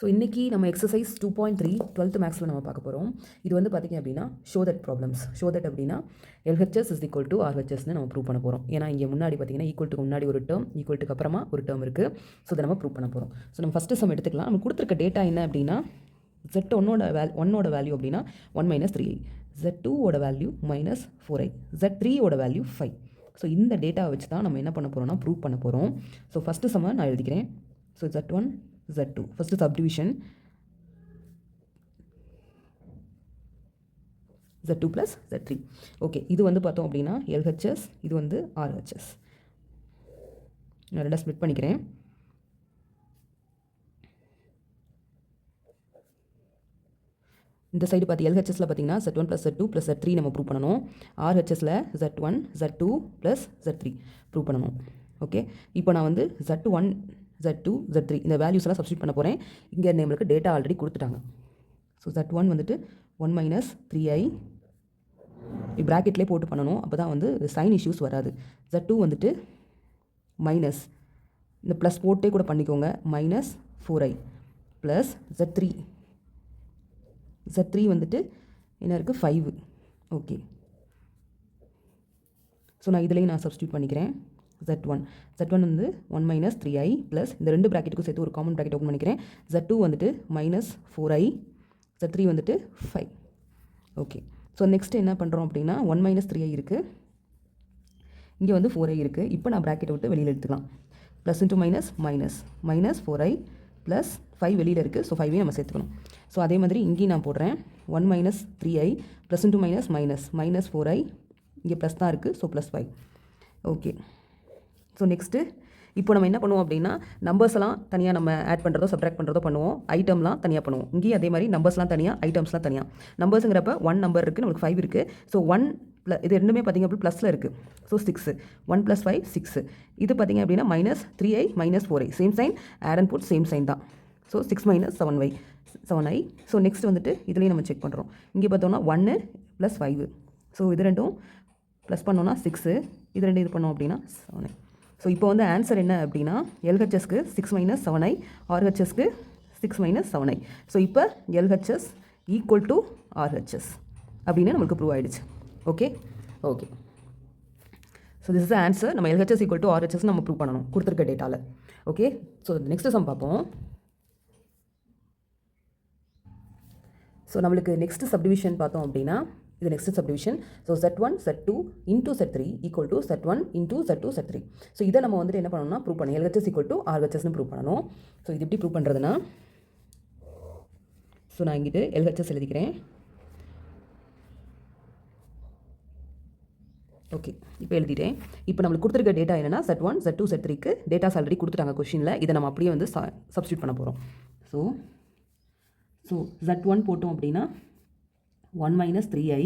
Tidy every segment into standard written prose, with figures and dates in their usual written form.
So இன்றைக்கி நம்ம exercise 2.3 12th மேக்ஸில் நம்ம பார்க்க போகிறோம். இது வந்து பார்த்திங்க அப்படின்னா show that problems. Show that அப்படின்னா LHS இஸ் ஈக்குவல் டு RHSன்னு நம்ம ப்ரூவ் பண்ண போகிறோம். ஏன்னா இங்கே முன்னாடி பார்த்திங்கன்னா ஈக்குவல்ட்டுக்கு முன்னாடி ஒரு டேர்ம், ஈக்குவல்ட்டுக்கு அப்புறமா ஒரு டேர்ம் இருக்குது. ஸோ அதை நம்ம ப்ரூவ் பண்ண போகிறோம். ஸோ நம்ம ஃபஸ்ட்டு சம் எடுத்துக்கலாம். நம்ம கொடுத்துருக்க டேட்டா என்ன அப்படின்னா Z1ஓட வேல்யூ அப்படின்னா 1 - 3i, Z2ஓட வேல்யூ -4i, Z3ஓட வேல்யூ 5. ஸோ இந்த டேட்டாவை வச்சு தான் நம்ம என்ன பண்ண போகிறோம்னா ப்ரூவ் பண்ண போகிறோம். ஸோ ஃபஸ்ட்டு சம்மை நான் எழுதிக்கிறேன். So Z1 Z2 first subdivision Z2 + Z3. Okay, இது வந்து பார்த்தோம் அப்படின்னா LHS, இது வந்து RHS. நான் ரெண்டாக ஸ்ப்ளிட் பண்ணிக்கிறேன். இந்த சைடு பார்த்து LHSல பார்த்தீங்கன்னா Z1 + Z2 + Z3 நம்ம ப்ரூவ் பண்ணணும். RHSல Z1 Z2 + Z3 ப்ரூவ் பண்ணணும். ஓகே, இப்போ நான் வந்து Z1 Z2 Z3 இந்த வேல்யூஸ் எல்லாம் சப்ஸ்டியூட் பண்ண போகிறேன். இங்கே நம்மளுக்கு டேட்டா ஆல்ரெடி கொடுத்துட்டாங்க. ஸோ Z1 வந்துட்டு 1 - 3i ப்ராக்கெட்லேயே போட்டு பண்ணணும். அப்போ தான் வந்து சைன் இஷ்யூஸ் வராது. Z2 வந்துட்டு மைனஸ், இந்த ப்ளஸ் போட்டே கூட பண்ணிக்கோங்க, -4i ப்ளஸ் Z3 வந்துட்டு என்ன இருக்குது 5. ஓகே, ஸோ நான் இதுலேயும் நான் சப்ஸ்டியூட் பண்ணிக்கிறேன். Z1 வந்து 1 - 3i ப்ளஸ் இந்த ரெண்டு ப்ராக்கெட்டுக்கும் சேர்த்து ஒரு காமன் ப்ராக்கெட் ஓப்பன் பண்ணிக்கிறேன். Z2 வந்துட்டு -4i, Z3 வந்துட்டு 5. ஓகே, ஸோ நெக்ஸ்ட் என்ன பண்ணுறோம் அப்படின்னா 1 - 3i இருக்குது, இங்கே வந்து 4i இருக்குது. இப்போ நான் ப்ராக்கெட்டை விட்டு வெளியில் எடுத்துக்கலாம். ப்ளஸ் இன்ட்டு -4i ப்ளஸ் 5 வெளியில் இருக்குது. ஸோ 5ஐயும் நம்ம சேர்த்துக்கணும். ஸோ அதே மாதிரி இங்கேயும் நான் போடுறேன். 1 - 3i ப்ளஸ் இன்ட்டு -4i, இங்கே ப்ளஸ் தான் இருக்குது. ஸோ +5. ஓகே, ஸோ நெக்ஸ்ட்டு இப்போ நம்ம என்ன பண்ணுவோம் அப்படின்னா நம்பர்ஸ்லாம் தனியாக நம்ம ஆட் பண்ணுறதோ சப்ட்ராக்ட் பண்ணுறதோ பண்ணுவோம். ஐட்டம்லாம் தனியாக பண்ணுவோம். இங்கேயும் அதே மாதிரி நம்பர்ஸ்லாம் தனியாக, ஐட்டம்ஸ்லாம் தனியாக. நம்பர்ஸுங்கிறப்ப 1 நம்பர் இருக்குது, நம்மளுக்கு 5 இருக்குது. ஸோ 1 இது ரெண்டுமே பார்த்திங்க அப்படின்னா ப்ளஸில் இருக்குது. ஸோ 6, 1 + 5 6. இது பார்த்திங்க அப்படின்னா -3i -4i, same sign, add and put same sign தான். So 6 - 7i. ஸோ நெக்ஸ்ட் வந்துட்டு இதுலேயும் நம்ம செக் பண்ணுறோம். இங்கே பார்த்தோம்னா 1 + 5. ஸோ இது ரெண்டும் ப்ளஸ் பண்ணோன்னா 6, இது ரெண்டும் இது பண்ணோம் அப்படின்னா 7. ஸோ இப்போ வந்து ஆன்சர் என்ன அப்படின்னா LHSக்கு 6 - 7i, RHSக்கு 6 - 7i. ஸோ இப்போ LHS ஈக்குவல் டு RHS அப்படின்னு நமக்கு ப்ரூவ் ஆகிடுச்சு. Okay, so this is answer. நம்ம LHS ஈக்குவல் டு RHS நம்ம ப்ரூவ் பண்ணணும் கொடுத்துருக்க டேட்டாவில். ஓகே, ஸோ நெக்ஸ்ட் சம் பார்ப்போம். ஸோ நம்மளுக்கு நெக்ஸ்ட் சப்டிவிஷன் பார்த்தோம் அப்படின்னா இது next subdivision. So Z1 Z2 × Z3 equal to Z1 × Z2 Z3. So இதை நம்ம வந்துட்டு என்ன பண்ணணும்னா ப்ரூவ் பண்ணணும். LHS ஈக்குவல் டு RHSன்னு ப்ரூவ் பண்ணணும். ஸோ இது எப்படி ப்ரூவ் பண்ணுறதுன்னா, ஸோ நான் இங்கிட்டு LHS எழுதிக்கிறேன். ஓகே, இப்போ எழுதிட்டேன். இப்போ நம்மளுக்கு கொடுத்துருக்க டேட்டா என்னென்னா Z1 Z2 Z3க்கு டேட்டாஸ் ஆல்ரெடி கொடுத்துட்டாங்க கொஷினில். இதை நம்ம அப்படியே வந்து சப்ஸ்டியூட் பண்ண போகிறோம். ஸோ Z1 போட்டோம் அப்படின்னா 1 - 3i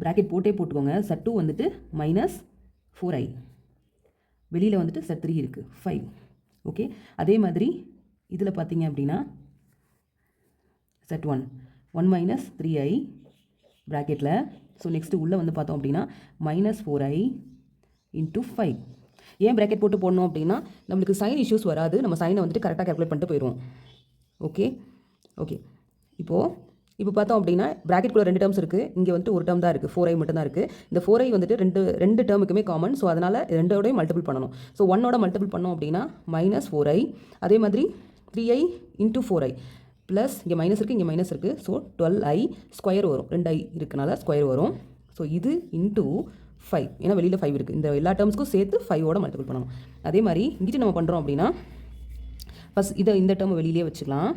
ப்ராக்கெட் போட்டே போட்டுக்கோங்க. Z2 வந்துட்டு -4i, வெளியில் வந்துட்டு Z3 இருக்குது 5. ஓகே, அதே மாதிரி இதில் பார்த்தீங்க அப்படின்னா Z1 1 - 3i ப்ராக்கெட்டில். ஸோ நெக்ஸ்ட்டு உள்ளே வந்து பார்த்தோம் அப்படின்னா -4i × 5. ஏன் ப்ராக்கெட் போட்டு போடணும் அப்படின்னா நம்மளுக்கு சைன் இஷ்யூஸ் வராது. நம்ம சைனை வந்துட்டு கரெக்டாக கால்குலேட் பண்ணிட்டு போயிடுவோம். ஓகே, இப்போ பார்த்தோம் அப்படின்னா ப்ராக்கெட்குள்ளே 2 டேர்ம்ஸ் இருக்குது. இங்கே வந்துட்டு ஒரு டேர்ம் தான் இருக்குது, 4i மட்டும் தான் இருக்குது. இந்த 4i வந்துட்டு ரெண்டு டேர்முக்குமே காமன். ஸோ அதனால் ரெண்டோடையும் மல்டிபிள் பண்ணணும். ஸோ 1ஓட மல்டிபிள் பண்ணோம் அப்படின்னா -4i, அதே மாதிரி 3i × 4i ப்ளஸ் இங்கே மைனஸ் இருக்குது, இங்கே மைனஸ் இருக்குது. ஸோ 12i ஸ்கொயர் வரும். 2i இருக்கனால ஸ்கொயர் வரும். ஸோ இது × 5, ஏன்னா வெளியில் 5 இருக்குது. இந்த எல்லா டேர்ம்ஸ்க்கும் சேர்த்து 5ஓட மல்டிபிள் பண்ணணும். அதே மாதிரி இங்கிட்டு நம்ம பண்ணுறோம் அப்படின்னா ஃபஸ்ட் இந்த டேர்ம் வெளியிலே வச்சுக்கலாம்.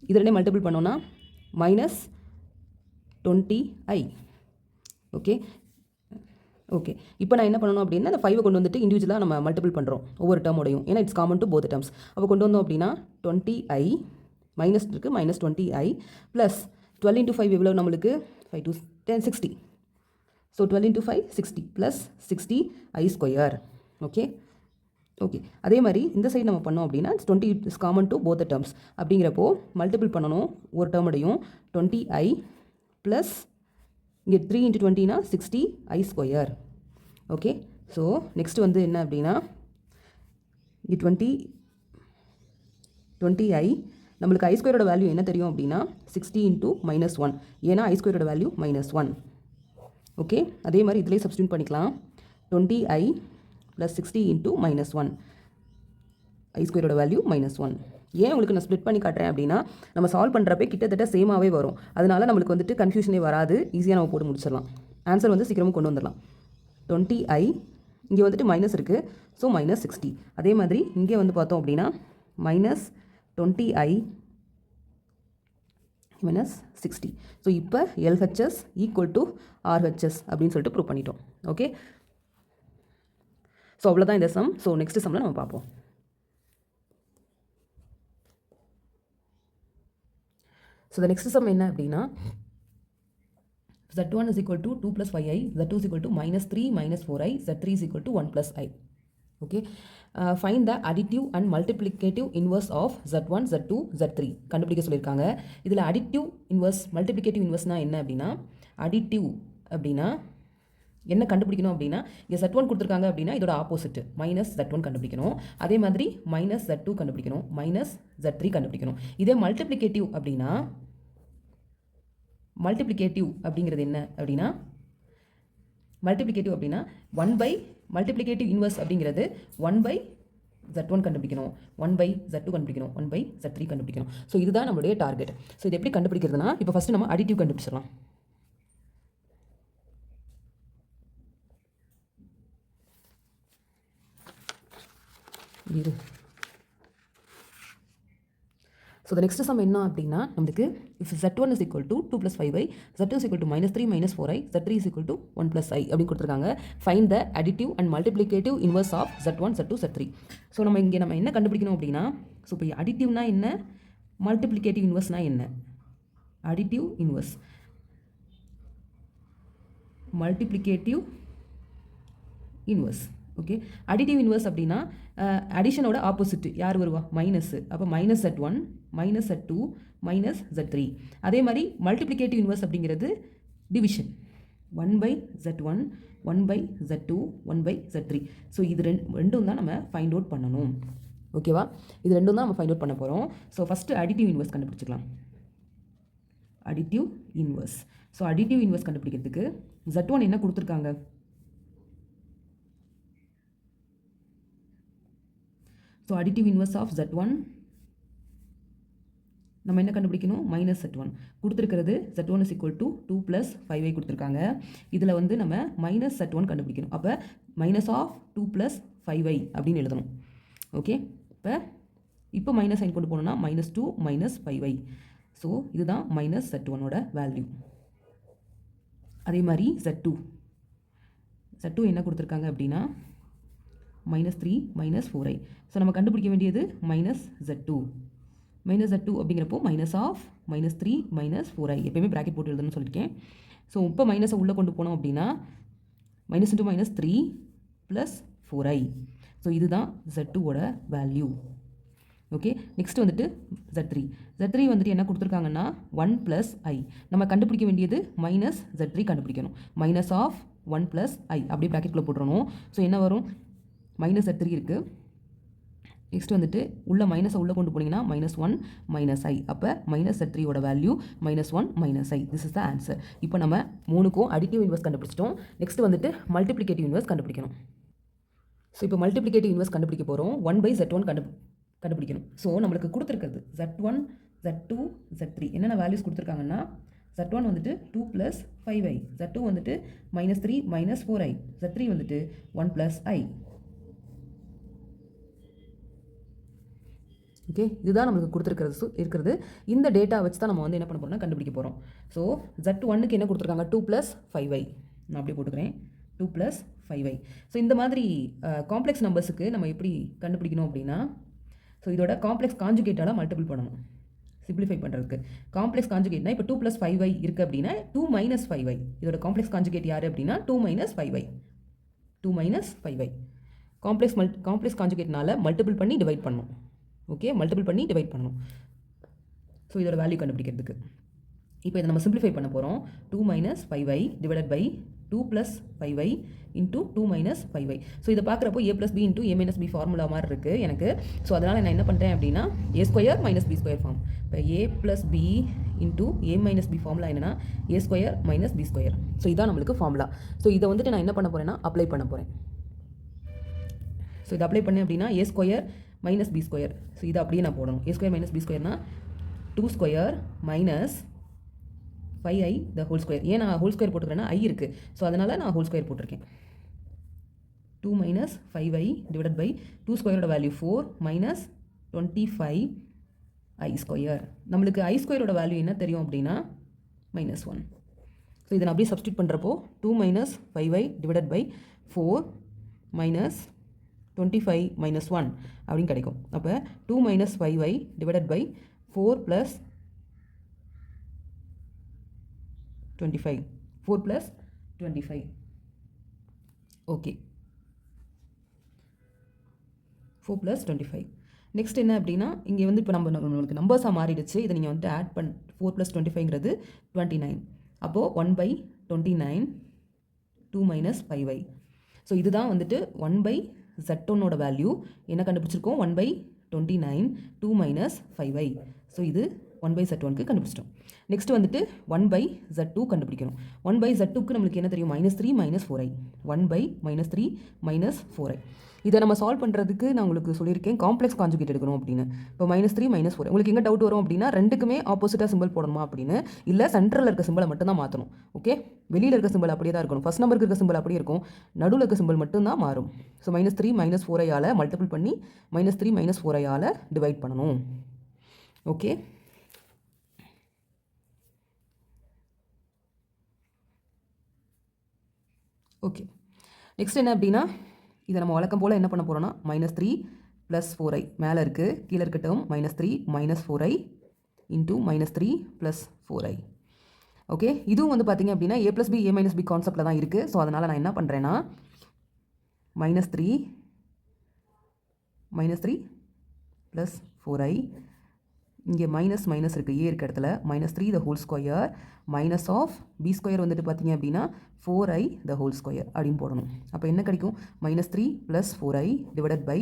இது ரெண்டே மல்டிபிள் பண்ணோன்னா -20i. ஓகே, இப்போ நான் என்ன பண்ணணும் அப்படின்னா இந்த 5 கொண்டு வந்துட்டு இண்டிவிஜுவலாக நம்ம மல்டிபிள் பண்ணுறோம் ஒவ்வொரு டேர்மோடையும். ஏன்னா it's common to both terms. அப்போ கொண்டு வந்தோம் அப்படின்னா 20i மைனஸ் இருக்குது, -20i ப்ளஸ் 12 × 5 எவ்வளோ நம்மளுக்கு 5 2 10 60. So 12 × 5 60 plus 60i square. Okay, அதே மாதிரி இந்த சைடு நம்ம பண்ணோம் அப்படின்னா 20 is common to both terms. அப்படிங்கிறப்போ மல்டிபிள் பண்ணணும் ஒரு டேர்மோடையும். 20i ப்ளஸ் இங்கே 3 × 20னா 60i square. Okay, so next வந்து என்ன அப்படின்னா இங்கே 20 20i நம்மளுக்கு ஐ ஸ்கொயரோட வேல்யூ என்ன தெரியும் அப்படின்னா 60 இன்ட்டு -1 ஏன்னா ஐ ஸ்கொயரோட வேல்யூ -1 ஓகே அதே மாதிரி இதிலே சப்ஸ்டியூட் பண்ணிக்கலாம் 20i + 60 இன்ட்டு -1 ஐ ஸ்கொயரோட வேல்யூ -1 ஏன் உங்களுக்கு நான் ஸ்ப்ளிட் பண்ணி காட்டுறேன் அப்படின்னா நம்ம சால்வ் பண்ணுறப்பே கிட்டத்தட்ட சேமாகவே வரும் அதனால நம்மளுக்கு வந்துட்டு கன்ஃபியூஷனே வராது ஈஸியாக நம்ம போட்டு முடிச்சிடலாம் ஆன்சர் வந்து சீக்கிரமாக கொண்டு வந்துடலாம் 20i இங்கே வந்துட்டு மைனஸ் இருக்குது ஸோ -60 அதே மாதிரி இங்கே வந்து பார்த்தோம் அப்படின்னா -20i -60 ஸோ இப்போ LHS = RHS அப்படின்னு சொல்லிட்டு ப்ரூவ் பண்ணிட்டோம் ஓகே ஸோ அவ்வளோதான் இந்த சம் ஸோ நெக்ஸ்ட் சம்மில் நம்ம பார்ப்போம் ஸோ த நெக்ஸ்ட் சம் என்ன அப்படின்னா Z1 is equal to 2 plus 5i, Z2 is equal to -3 - 4i, Z3 is equal to 1 plus i. Okay. Find the additive and multiplicative inverse of Z1, Z2, Z3. கண்டுபிடிக்க சொல்லியிருக்காங்க இதில் additive inverse, multiplicative inverseனா என்ன அப்படின்னா additive அப்படின்னா என்ன கண்டுபிடிக்கணும் அப்படின்னா இங்கே Z1 கொடுத்துருக்காங்க அப்படின்னா இதோட ஆப்போசிட் -Z1 கண்டுபிடிக்கணும் அதே மாதிரி -Z2 கண்டுபிடிக்கணும் -Z3 கண்டுபிடிக்கணும் இதே மல்டிப்ளிகேட்டிவ் அப்படின்னா மல்டிப்ளிகேட்டிவ் அப்படிங்கிறது என்ன அப்படின்னா மல்டிப்ளிகேட்டிவ் அப்படின்னா 1 மல்டிப்ளிகேட்டிவ் இன்வர்ஸ் அப்படிங்கிறது 1 Z1 கண்டுபிடிக்கணும் 1 Z2 கண்டுபிடிக்கணும் 1 Z3 கண்டுபிடிக்கணும் ஸோ இதுதான் நம்மளுடைய டார்கெட் ஸோ இது எப்படி கண்டுபிடிக்கிறதுனா இப்போ ஃபஸ்ட்டு நம்ம அடிட்டிவ் கண்டுபிடிச்சிடலாம் ஸோ த நெக்ஸ்ட் சம் என்ன அப்படின்னா நம்மளுக்கு if Z1 is equal to 2 plus 5i, Z2 is equal to -3 - 4i, Z3 is equal to 1 plus i அப்படின்னு கொடுத்துருக்காங்க find the additive and multiplicative inverse of Z1, Z2, Z3 so நம்ம என்ன கண்டுபிடிக்கணும் அப்படின்னா so இப்போ அடிட்டிவ்னா என்ன மல்டிப்ளிகேட்டிவ் இன்வர்ஸ்னா என்ன additive inverse multiplicative inverse okay additive inverse அப்படின்னா அடிஷனோட ஆப்போசிட் யார் வருவா மைனஸ் அப்போ -Z1 -Z2 -Z3 அதே மாதிரி மல்டிப்ளிகேட்டிவ் இன்வர்ஸ் அப்படிங்கிறது division 1/Z1 1/Z2 1/Z3 so இது ரெண்டும் தான் நம்ம ஃபைண்ட் அவுட் பண்ணணும் ஓகேவா இது ரெண்டும் தான் நம்ம ஃபைண்ட் அவுட் பண்ண போகிறோம் ஸோ ஃபஸ்ட்டு அடிட்டிவ் இன்வர்ஸ் கண்டுபிடிச்சிக்கலாம் additive inverse so additive inverse கண்டுபிடிக்கிறதுக்கு Z1 என்ன கொடுத்துருக்காங்க so additive inverse of Z1 நம்ம என்ன கண்டுபிடிக்கணும் -Z1 கொடுத்துருக்கிறது Z1 is equal to 2 plus 5i கொடுத்துருக்காங்க இதில் வந்து நம்ம -Z1 கண்டுபிடிக்கணும் அப்போ -2 plus 5i அப்படின்னு எழுதணும் ஓகே இப்போ மைனஸ் சைன் கொண்டு போனோம்னா -2 -5i ஸோ இதுதான் -Z1ஓட வேல்யூ அதே மாதிரி Z2 என்ன கொடுத்துருக்காங்க அப்படின்னா -3 -4i ஸோ நம்ம கண்டுபிடிக்க வேண்டியது -Z2 அப்படிங்கிறப்போ -3 -4i எப்பயுமே ப்ராக்கெட் போட்டு எழுதணும்னு சொல்லியிருக்கேன் ஸோ இப்போ மைனஸை உள்ளே கொண்டு போனோம் அப்படின்னா -3 + 4i ஸோ இதுதான் Z2ஓட வேல்யூ ஓகே நெக்ஸ்ட் வந்துட்டு Z3 வந்துட்டு என்ன கொடுத்துருக்காங்கன்னா 1 + i நம்ம கண்டுபிடிக்க வேண்டியது -Z3 கண்டுபிடிக்கணும் -1 + i அப்படியே ப்ராக்கெட்குள்ளே போட்டுறணும் ஸோ என்ன வரும் -Z3 இருக்குது நெக்ஸ்ட் வந்துட்டு உள்ள மைனஸை உள்ளே கொண்டு போனீங்கன்னா -1 - i அப்போ -Z3ஓட value -1 - i this is the answer இப்போ நம்ம 3க்கும் அடிட்டிவ் இன்வர்ஸ் கண்டுபிடிச்சிட்டோம் நெக்ஸ்ட் வந்துட்டு மல்டிப்ளிகேட்டிவ் இன்வர்ஸ் கண்டுபிடிக்கணும் ஸோ இப்போ மல்டிப்ளிகேட்டிவ் இன்வர்ஸ் கண்டுபிடிக்க போகிறோம் 1/Z1 கண்டுபிடிக்கணும் ஸோ நம்மளுக்கு கொடுத்துருக்கிறது Z1 Z2 Z3 என்னென்ன வேல்யூஸ் கொடுத்துருக்காங்கன்னா Z1 வந்துட்டு 2 + 5i Z2 வந்துட்டு -3 - 4i Z3 வந்துட்டு 1 + i ஓகே இதுதான் நம்மளுக்கு இருக்கிறது இந்த டேட்டா வச்சு தான் நம்ம வந்து என்ன பண்ண போகிறோம்னா கண்டுபிடிக்க போகிறோம் ஸோ Z1க்கு என்ன கொடுத்துருக்காங்க 2 + 5i நான் அப்படியே போட்டுக்கிறேன் 2 + 5i ஸோ இந்த மாதிரி காம்ப்ளெக்ஸ் நம்பர்ஸுக்கு நம்ம எப்படி கண்டுபிடிக்கணும் அப்படின்னா ஸோ இதோட காம்ப்ளெக்ஸ் கான்ஜுகேட்டால் மல்டிபிள் பண்ணணும் சிம்பிளிஃபை பண்ணுறதுக்கு காம்ப்ளெக்ஸ் கான்ஜுகேட்னா இப்போ 2 + 5i இருக்குது அப்படின்னா 2 - 5i இதோட காம்ப்ளெக்ஸ் கான்ஜுகேட் யார் அப்படின்னா 2 - 5i 2 - 5i காம்ப்ளெக்ஸ் கான்ஜுகேட்னால மல்டிபிள் பண்ணி டிவைட் பண்ணணும் ஓகே மல்டிபிள் பண்ணி டிவைட் பண்ணணும் ஸோ இதோட வேல்யூ கண்டுபிடிக்கிறதுக்கு இப்போ இதை நம்ம சிம்பிளிஃபை பண்ண போகிறோம் 2 - 5i / 2 2 + 5y into 2 - 5y. So இதை பார்க்குறப்போ a + b into a - b formula மாதிரி இருக்குது எனக்கு. ஸோ அதனால் நான் என்ன பண்ணுறேன் அப்படின்னா a² - b² ஃபார்ம். இப்போ a + b into a - b formula என்னென்னா a² - b². ஸோ இதான் நம்மளுக்கு ஃபார்முலா. ஸோ இதை வந்துட்டு நான் என்ன பண்ண போகிறேன்னா அப்ளை பண்ண போகிறேன். ஸோ இதை அப்ளை பண்ணேன் அப்படின்னா a² - b². ஸோ இதை அப்படியே நான் போடணும். a² - b²னா 2² - 5i the whole square. ஏன் நான் ஹோல் ஸ்கொயர் போட்டுக்கிறேன்னா i இருக்குது. ஸோ அதனால் நான் ஹோல் ஸ்கொயர் போட்டிருக்கேன். 2 - 5i டிவைடட் பை 2 ஸ்கொயரோட வேல்யூ 4 - 25i². நம்மளுக்கு i² வேல்யூ என்ன தெரியும் அப்படின்னா -1. ஸோ இதை நான் அப்படியே சப்ஸ்டியூட் பண்ணுறப்போ 2 - 5i டிவைடட் பை 4 - 25 - 1 அப்படின்னு கிடைக்கும். அப்போ 2 - 5i divided by 4 + 25. 4 + 25. Okay, 4 + 25. Next என்ன அப்படின்னா இங்கே வந்து இப்போ நம்மளுக்கு நம்பர்ஸாக மாறிடுச்சு. இதை நீங்கள் வந்துட்டு ஆட் 4 + 25ங்கிறது 29. அப்போது 1/29 2 - 5y. ஸோ இதுதான் வந்துட்டு 1/z1 வேல்யூ என்ன கண்டுபிடிச்சிருக்கோம் 1/29 2 - 5y. ஸோ இது 1/z1க்கு கண்டுபிடிச்சிட்டோம். நெக்ஸ்ட் வந்துட்டு 1/z2 கண்டுபிடிக்கணும். 1/z2க்கு நம்மளுக்கு என்ன தெரியும் -3 - 4i. 1/-3 - 4i. இதை நம்ம சால்வ் பண்ணுறதுக்கு நான் உங்களுக்கு சொல்லியிருக்கேன் காம்ப்ளெக்ஸ் கான்ஜுகேட் எடுக்கணும் அப்படின்னு. இப்போ -3 - 4 உங்களுக்கு எங்கே டவுட் வரும் அப்படின்னா ரெண்டுக்குமே ஆப்போசிட்டாக சிம்பிள் போடணுமா அப்படின்னு. இல்லை சென்ட்ரலில் இருக்க சிம்பிளை மட்டும் தான் மாற்றணும். ஓகே, வெளியில் இருக்க சிம்பிள் அப்படியே தான் இருக்கணும். ஃபஸ்ட் நம்பருக்கு இருக்க சிம்பிள் அப்படியே இருக்கும், நடுவில் இருக்க சிம்பிள் மட்டும்தான் மாறும். ஸோ -3 - 4i மல்டிபிள் பண்ணி -3 - 4i டிவைட் பண்ணணும். Okay, okay. நெக்ஸ்ட் என்ன அப்படின்னா இதை நம்ம வழக்கம் போல் என்ன பண்ண போகிறோன்னா -3 + 4i மேலே இருக்குது, கீழே இருக்க term -3 - 4i into -3 + 4i. Okay, இதுவும் வந்து பார்த்திங்க அப்படின்னா a + b a - b கான்செப்டில் தான் இருக்குது. ஸோ அதனால் நான் என்ன பண்ணுறேன்னா -3 + 4i இங்கே மைனஸ் இருக்குது ஏ இருக்க இடத்துல -3 the whole square -b² வந்துட்டு பார்த்திங்க அப்படின்னா 4i the whole square அப்படின்னு போடணும். அப்போ என்ன கிடைக்கும் -3 + 4i டிவைடட் பை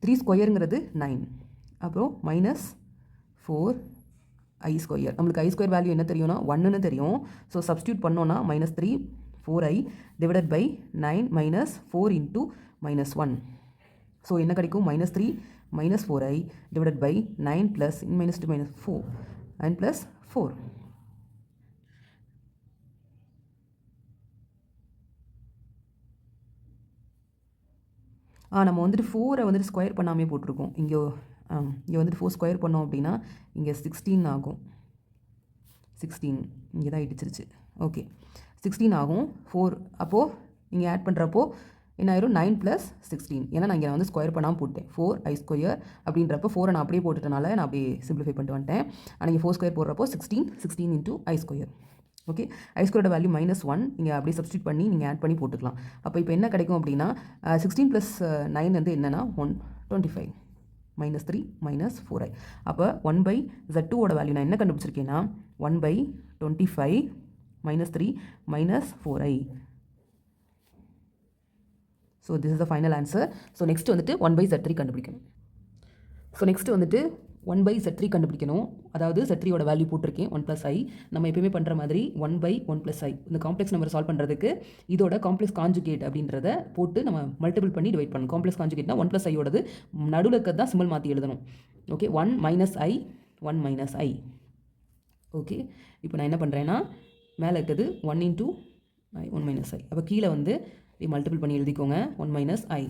3² 9. அப்புறம் -4i². நம்மளுக்கு i² வேல்யூ என்ன தெரியும்னா 1ன்னு தெரியும். ஸோ சப்ஸ்டியூட் பண்ணோன்னா -3 4i divided by 9 - 4 into -1. So என்ன கிடைக்கும் -3 - 4i divided by 9 plus -2 - 4 9 plus 4. நம்ம வந்துட்டு 4ஐ வந்துட்டு ஸ்கொயர் பண்ணாமே போட்டிருக்கோம். இங்கே வந்துட்டு 4 ஸ்கொயர் பண்ணோம் அப்படின்னா இங்கே 16 ஆகும். 16 இங்கே தான் இடிச்சிருச்சு. ஓகே, 16 ஆகும் 4. அப்போது நீங்கள் ஆட் பண்ணுறப்போ என்ன ஆயிரும் 9 + 16. ஏன்னா நான் இங்கே வந்து ஸ்கொயர் பண்ணாமல் போட்டேன் 4i² அப்படின்றப்போ 4 நான் அப்படியே போட்டுட்டனால நான் அப்படியே சிம்பிளிஃபை பண்ணிட்டு வந்துட்டேன். ஆனால் இங்கே 4 ஸ்கொயர் போடுறப்போ 16 into i². Okay, i² value -1 நீங்கள் அப்படியே சப்ஸ்டியூட் பண்ணி நீங்கள் ஆட் பண்ணி போட்டுக்கலாம். அப்போ இப்போ என்ன கிடைக்கும் அப்படின்னா 16 + 9 வந்து என்னென்னா 125 -3 - 4i. அப்போ 1/z2 வேல்யூ நான் என்ன கண்டுபிடிச்சிருக்கேன்னா 1/25 -3 - 4i. So this is the final answer. So next வந்துட்டு 1/z3 கண்டுபிடிக்கணும். ஸோ நெக்ஸ்ட் வந்துட்டு 1/z3 கண்டுபிடிக்கணும். அதாவது z3 வேல்யூ போட்டிருக்கேன் 1 + i. நம்ம எப்பயுமே பண்ணுற மாதிரி 1/1 + i. இந்த காம்ப்ளெக்ஸ் நம்பர் சால்வ் பண்ணுறதுக்கு இதோட காம்ப்ளெக்ஸ் கான்ஜுகேட் அப்படின்றத போட்டு நம்ம மல்டிபிள் பண்ணி டிவைட் பண்ணணும். காம்ப்ளெக்ஸ் கான்ஜுகேட்னா 1 + i நடுவில் இருக்கிறது தான் சிம்பிள் மாற்றி எழுதணும். Okay, 1 - i 1 - i. ஓகே, இப்போ நான் என்ன பண்ணுறேன்னா மேலே இருக்கிறது 1 × i 1 - i. அப்போ கீழே வந்து மல்டிபிள் பண்ணி எழுதிக்கோங்க 1 - i.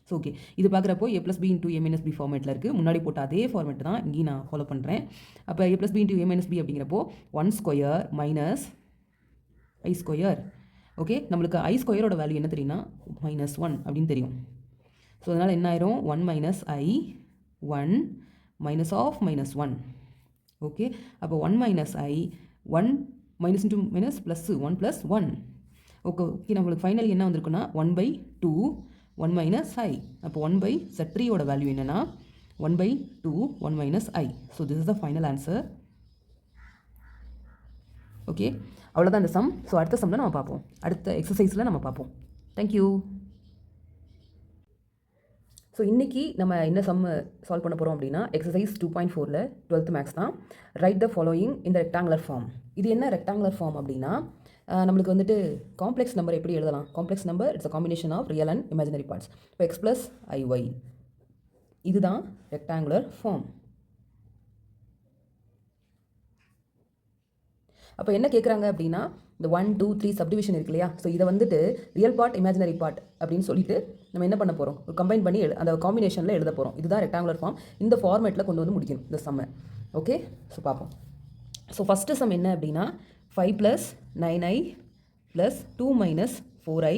ஸோ ஓகே, இது பார்க்குறப்போ a + b × a - b ஃபார்மேட்டில் இருக்குது. முன்னாடி போட்ட அதே ஃபார்மேட் தான் இங்கேயும் நான் ஃபாலோ பண்ணுறேன். அப்போ a + b × a - b அப்படிங்கிறப்போ 1² - i². ஓகே, நம்மளுக்கு i² வேல்யூ என்ன தெரியும்னா -1 அப்படின்னு தெரியும். ஸோ அதனால் என்ன ஆயிரும் 1 - i 1 -1. ஓகே, அப்போ 1 - i 1 -into +1 + 1. ஓகே, நம்மளுக்கு ஃபைனலி என்ன வந்திருக்குன்னா 1/2 1 - i. அப்போ 1/z3 வேல்யூ என்னென்னா 1/2 1 - i. So this is the final answer. Okay, அவ்வளோதான் இந்த சம். ஸோ அடுத்த சம்மில் நம்ம பார்ப்போம், அடுத்த எக்ஸசைஸில் நம்ம பார்ப்போம். தேங்க்யூ. ஸோ இன்றைக்கி நம்ம என்ன சம் சால்வ் பண்ண போகிறோம் அப்படின்னா எக்ஸசைஸ் 2.4ல் 12th மேக்ஸ் தான். ரைட் த ஃபாலோயிங் இந்த ரெக்டாங்குலர் ஃபார்ம். இது என்ன ரெக்டாங்குலர் ஃபார்ம் அப்படின்னா நம்மளுக்கு வந்துட்டு காம்ப்ளெக்ஸ் நம்பர் எப்படி எழுதலாம்? Complex number it's a combination of real and imaginary parts. இப்போ எக்ஸ் ப்ளஸ் ஐஒய் இதுதான் ரெக்டாங்குலர் ஃபார்ம். அப்போ என்ன கேட்குறாங்க அப்படின்னா இந்த 1 2 3 சப்டிவிஷன் இருக்கு இல்லையா? ஸோ இதை வந்துட்டு ரியல் பார்ட் இமேஜினரி பார்ட் அப்படின்னு சொல்லிட்டு நம்ம என்ன பண்ண போகிறோம், ஒரு கம்பைன் பண்ணி அந்த காம்பினேஷனில் எழுத போகிறோம். இதுதான் ரெக்டாங்குலர் ஃபார்ம். இந்த ஃபார்மேட்டில் கொண்டு வந்து முடிக்கணும் இந்த சம்மை. ஓகே, ஸோ பார்ப்போம். ஸோ ஃபஸ்ட்டு சம் என்ன அப்படின்னா 5 + 9i + 2 - 4i.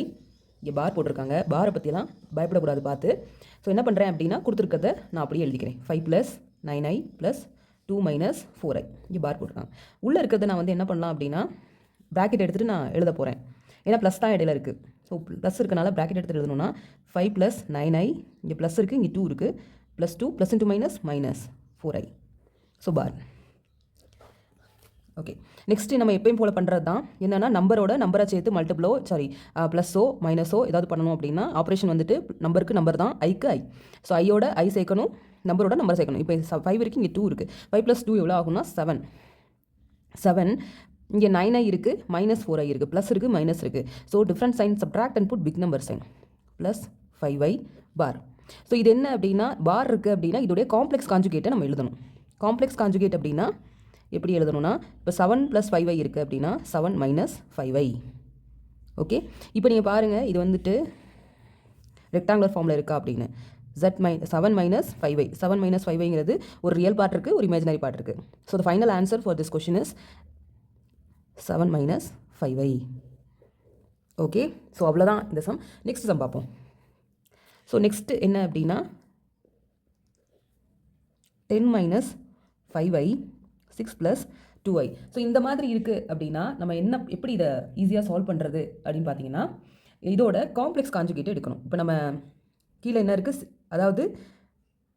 இங்கே பார் போட்டிருக்காங்க, பாரை பற்றிலாம் பயப்படக்கூடாது பார்த்து. ஸோ என்ன பண்ணுறேன் அப்படின்னா கொடுத்துருக்கதை நான் அப்படியே எழுதிக்கிறேன். 5 + 9i + 2 - 4i. இங்கே பார் போட்டிருக்காங்க. உள்ளே இருக்கிறத நான் வந்து என்ன பண்ணலாம் அப்படின்னா ப்ராக்கெட் எடுத்துகிட்டு நான் எழுத போகிறேன். ஏன்னா ப்ளஸ் தான் இடையில இருக்குது. ஸோ ப்ளஸ் இருக்கனால ப்ராக்கெட் எடுத்துகிட்டு எழுதணும்னா 5 + 9i, இங்கே ப்ளஸ் இருக்குது, இங்கே 2 இருக்குது, +2 +2 -4i. ஸோ பார். ஓகே, நெக்ஸ்ட்டு நம்ம எப்பயும் போல் பண்ணுறது தான் என்னென்னா நம்பரை சேர்த்து ப்ளஸ்ஸோ மைனஸோ ஏதாவது பண்ணணும் அப்படின்னா ஆப்ரேஷன் வந்துட்டு நம்பருக்கு நம்பர் தான், ஐக்கு ஐ. ஸோ ஐயோட ஐ சேர்க்கணும், நம்பரோட நம்பர் சேர்க்கணும். இப்போ 5 இருக்குது, இங்கே 2 இருக்குது. 5 + 2 எவ்வளோ ஆகும்னா 7. 7 இங்கே 9i இருக்குது, -4i இருக்குது, ப்ளஸ் இருக்குது, மைனஸ் இருக்குது. So different sign subtract and put big number sign plus 5i பார். ஸோ இது என்ன அப்படின்னா பார் இருக்குது அப்படின்னா இதோடைய காம்ப்ளெக்ஸ் கான்ஜுகேட்டை நம்ம எழுதணும். காம்ப்ளெக்ஸ் கான்ஜுகேட் அப்படின்னா எப்படி எழுதணும்னா இப்போ 7 + 5i இருக்குது அப்படின்னா 7 - 5i. ஓகே, இப்போ நீங்கள் பாருங்கள் இது வந்துட்டு ரெக்டாங்குலர் ஃபார்மில் இருக்கா அப்படின்னு. 7 - 5i. 7 - 5iங்கிறது ஒரு ரியல் பார்ட் இருக்குது, ஒரு இமேஜினரி பார்ட் இருக்குது. So the final answer for this question is 7 - 5i. Okay, so அவ்வளோதான் இந்த சம். நெக்ஸ்ட் சம் பார்ப்போம். ஸோ நெக்ஸ்ட்டு என்ன அப்படின்னா 10 - 5i 6 + 2i. ஸோ இந்த மாதிரி இருக்குது அப்படின்னா நம்ம எப்படி இதை ஈஸியாக சால்வ் பண்ணுறது அப்படின்னு பார்த்தீங்கன்னா இதோட காம்ப்ளெக்ஸ் கான்ஜுகேட் எடுக்கணும். இப்போ நம்ம கீழே என்ன இருக்குது, அதாவது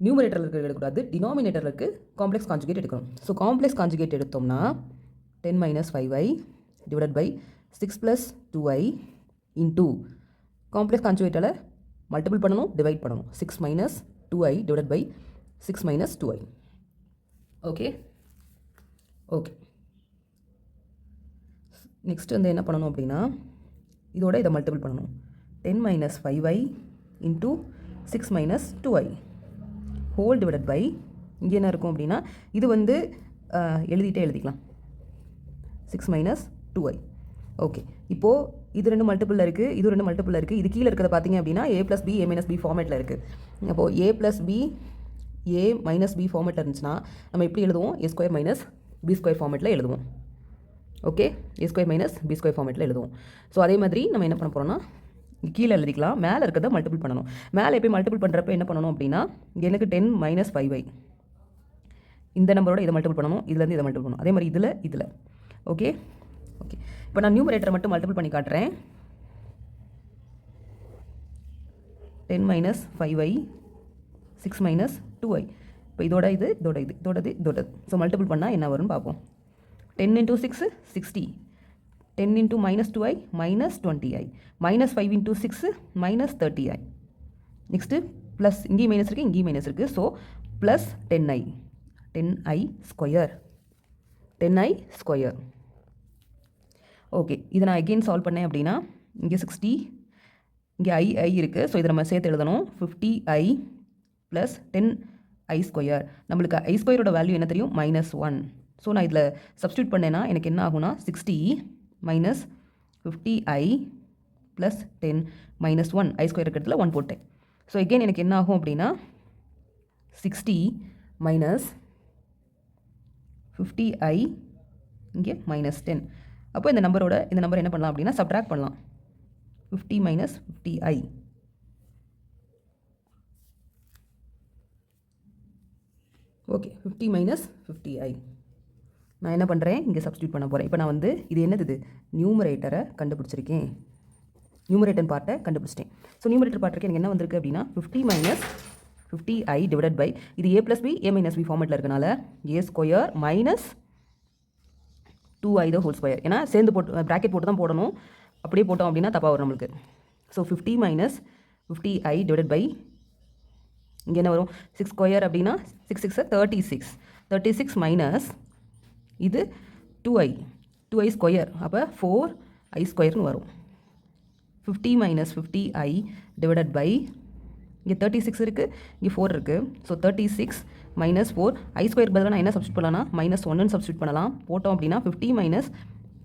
நியூமரேட்டரில் இருக்கிறது எடுக்கக்கூடாது, டினாமினேட்டரில் இருக்குது காம்ப்ளெக்ஸ் கான்ஜுகேட் எடுக்கணும். ஸோ காம்ப்ளெக்ஸ் கான்ஜுகேட் எடுத்தோம்னா 10 - 5i / 6 + 2i இன்டூ காம்ப்ளெக்ஸ் கான்ஜுகேட்டில் மல்டிபிள் பண்ணணும், டிவைட் பண்ணணும். 6 - 2i / 6 - 2i. Okay okay, next வந்து என்ன பண்ணணும் அப்படின்னா இதோட இதை மல்டிபிள் பண்ணணும். 10 - 5i into 6 - 2i whole divided by இங்கே என்ன இருக்கும் அப்படின்னா இது வந்து எழுதிக்கலாம் 6 - 2i. ஓகே, இப்போது இது 2 மல்டிபிளில் இருக்குது, இது 2 மல்டிபிளில் இருக்குது. இது கீழே இருக்கிறத பார்த்தீங்க அப்படின்னா a + b a - b ஃபார்மேட்டில் இருக்குது. அப்போது a + b a - b ஃபார்மேட்டில் இருந்துச்சுன்னா நம்ம எப்படி எழுதுவோம், a² - b² ஃபார்மேட்டில் எழுதுவோம். ஓகே, a² - b² ஃபார்மேட்டில் எழுதுவோம். ஸோ அதே மாதிரி நம்ம என்ன பண்ண போகிறோம்னா கீழே எழுதிக்கலாம், மேலே இருக்கிறத மல்டிபிள் பண்ணணும். மேலே எப்போ மல்டிபிள் பண்ணுறப்ப என்ன பண்ணணும் அப்படின்னா எனக்கு 10 - 5i இந்த நம்பரோட இதை மல்டிபிள் பண்ணணும், இதுலேருந்து இதை மல்டிபிள் பண்ணணும். அதே மாதிரி இதில் ஓகே ஓகே. இப்போ நான் நியூமரேட்டரை மட்டும் மல்டிபிள் பண்ணி காட்டுறேன். 10 - 5i 6 - 2i. இப்போ இதோடது. ஸோ மல்டிபிள் பண்ணால் என்ன வரும்னு பார்ப்போம். 10 × 6 60. 10 × -2i -20i. -5 × 6 -30i. Next plus இங்கேயும் மைனஸ் இருக்குது, இங்கேயும் மைனஸ் இருக்குது. So plus 10i. 10i square. 10i square. Okay, இதை நான் எகெயின் சால்வ் பண்ணேன் அப்படின்னா இங்கே 60, இங்கே i இருக்குது. ஸோ இதை நம்ம சேர்த்து எழுதணும். 50i + 10i square. நம்மளுக்கு i² வேல்யூ என்ன தெரியும், -1. ஸோ நான் இதில் சப்ஸ்டியூட் பண்ணேன்னா எனக்கு என்ன ஆகும்னா 60 - 50i + 10 - 1 i² இருக்கிறதுல 1 போட்டேன். ஸோ எகெயின் எனக்கு என்ன ஆகும் அப்படின்னா 60 - 50i இங்கே -10. அப்போ இந்த நம்பர் என்ன பண்ணலாம் அப்படின்னா சப்ட்ராக்ட் பண்ணலாம். 50 - 50i. Okay, 50 - 50i. நான் என்ன பண்ணுறேன், இங்கே சப்ஸ்டியூட் பண்ண போகிறேன். இப்போ நான் வந்து இது என்னது, நியூமரேட்டரை கண்டுபிடிச்சிருக்கேன். நியூமரேட்டர் பார்ட்டை கண்டுபிடிச்சிட்டேன். ஸோ நியூமரேட்டர் பார்ட்டுக்கு எனக்கு என்ன வந்திருக்கு அப்படின்னா 50 - 50i டிவைடட் பை இது a + b a - b ஃபார்மேட்டில் இருக்கனால a² 2i the whole square. ஏன்னா சேர்ந்து போட்டு ப்ராக்கெட் போட்டு தான் போடணும். அப்படியே போட்டோம் அப்படின்னா தப்பாக வரும் நம்மளுக்கு. So 50 minus 50i divided by இங்கே என்ன வரும் 6 ஸ்கொயர் அப்படின்னா 6 6 36. 36 மைனஸ் இது 2i ஸ்கொயர் அப்போ 4i ஸ்கொயர்னு வரும். 50 minus 50i divided by இங்கே 36 இருக்குது, இங்கே 4 இருக்குது. ஸோ 36 minus 4 i ஸ்கொயர் பதிலாக நான் என்ன சப்ஸ்டியூட் பண்ணலாம்னா -1ன்னு சப்ஸ்டியூட் பண்ணலாம். போட்டோம் அப்படின்னா 50 minus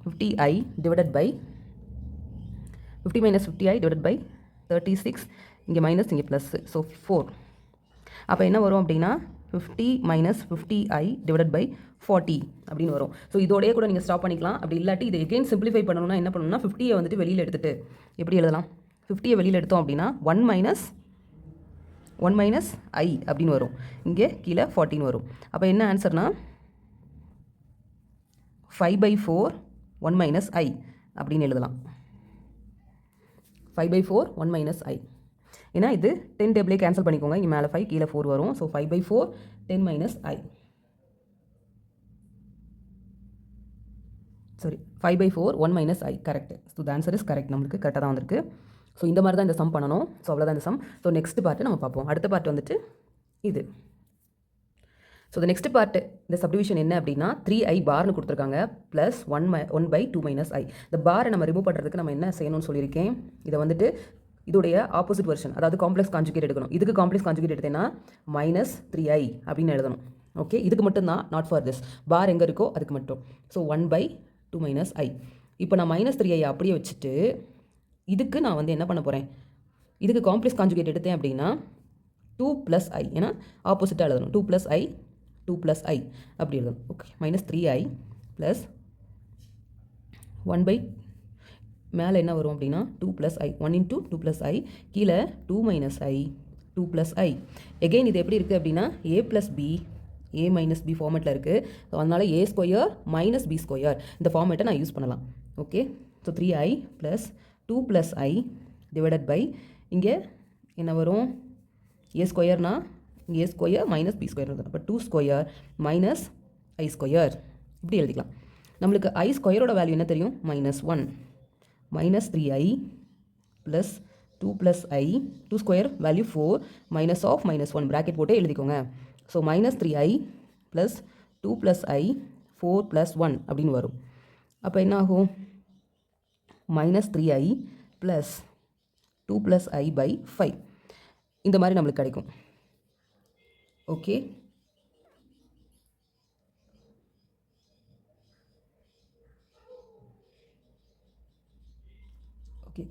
50i divided by 36 இங்கே மைனஸ் இங்கே ப்ளஸ். ஸோ 4. அப்போ என்ன வரும் அப்படின்னா 50 minus 50i divided by 40 அப்படின்னு வரும். ஸோ இதோடய கூட நீங்கள் ஸ்டாப் பண்ணிக்கலாம். அப்படி இல்லாட்டி இதை எகெயின் சிம்பிளிஃபை பண்ணணும்னா என்ன பண்ணணும்னா 50யை வந்துட்டு வெளியில் எடுத்துகிட்டு எப்படி எழுதலாம்? 50யை வெளியில் எடுத்தோம் அப்படின்னா 1 minus i அப்படின்னு வரும். இங்கே கீழே 40 வரும். அப்போ என்ன ஆன்சர்னா 5/4 1 minus i அப்படின்னு எழுதலாம். 5/4 1 minus i. ஏன்னா இது 10 டேபிளே கேன்சல் பண்ணிக்கோங்க. இங்கே மேலே 5 கீழே 4 வரும். So 5/4 10 minus i. Sorry 5/4 1 minus i correct. So the answer is correct. நம்மளுக்கு கரெக்டாக தான் வந்திருக்கு. ஸோ இந்த மாதிரி தான் இந்த சம் பண்ணணும். ஸோ அவ்வளோதான் இந்த சம். ஸோ நெக்ஸ்ட் பார்ட்டு நம்ம பார்ப்போம். அடுத்த பார்ட் வந்துட்டு இது. ஸோ த நெக்ஸ்ட் பார்ட்டு இந்த சப்டிவிஷன் என்ன அப்படின்னா 3i பார்னு கொடுத்துருக்காங்க ப்ளஸ் 1/2 minus i. இந்த பாரை நம்ம ரிமூவ் பண்ணுறதுக்கு நம்ம என்ன செய்யணும்னு சொல்லியிருக்கேன். இதை வந்துட்டு இதோடைய ஆப்போசிட் வெர்ஷன், அதாவது காம்ப்ளெக்ஸ் கான்ஜுகேட் எடுக்கணும். இதுக்கு காம்ப்ளெக்ஸ் கான்ஜுகேட் எடுத்தேன்னா -3i அப்படின்னு எழுதணும். ஓகே, இதுக்கு மட்டும்தான், நாட் ஃபார் திஸ். பார் எங்கே இருக்கோ அதுக்கு மட்டும். So 1/2 minus i. இப்போ நான் -3i அப்படியே வச்சுட்டு இதுக்கு நான் வந்து என்ன பண்ண போகிறேன், இதுக்கு காம்ப்ளெக்ஸ் கான்ஜுகேட் எடுத்தேன் அப்படின்னா 2 + i, ஏன்னா ஆப்போசிட்டாக எழுதணும். 2 + i அப்படி எழுதணும். ஓகே, -3i ப்ளஸ் 1/, மேலே என்ன வரும் அப்படின்னா 2 + i. 1 × 2 + i, கீழே 2 minus i 2 + i. எகெயின் இது எப்படி இருக்குது அப்படின்னா a + b a minus b ஃபார்மேட்டில் இருக்குது. ஸோ அதனால் a² - b² இந்த ஃபார்மேட்டை நான் யூஸ் பண்ணலாம். Okay, so 3i plus 2 + i divided by இங்கே என்ன வரும் a²னா a² - b² எழுதணும். அப்போ 2² - i² இப்படி எழுதிக்கலாம். நம்மளுக்கு i² வேல்யூ என்ன தெரியும், -1. -3i plus 2 + i 2² value 4 -1 bracket போட்டு எழுதிக்கோங்க. ஸோ -3i ப்ளஸ் 2 + i 4 + 1 அப்படின்னு வரும். அப்போ என்ன ஆகும், -3i ப்ளஸ் 2 + i/5 இந்த மாதிரி நம்மளுக்கு கிடைக்கும். ஓகே, ஓகே,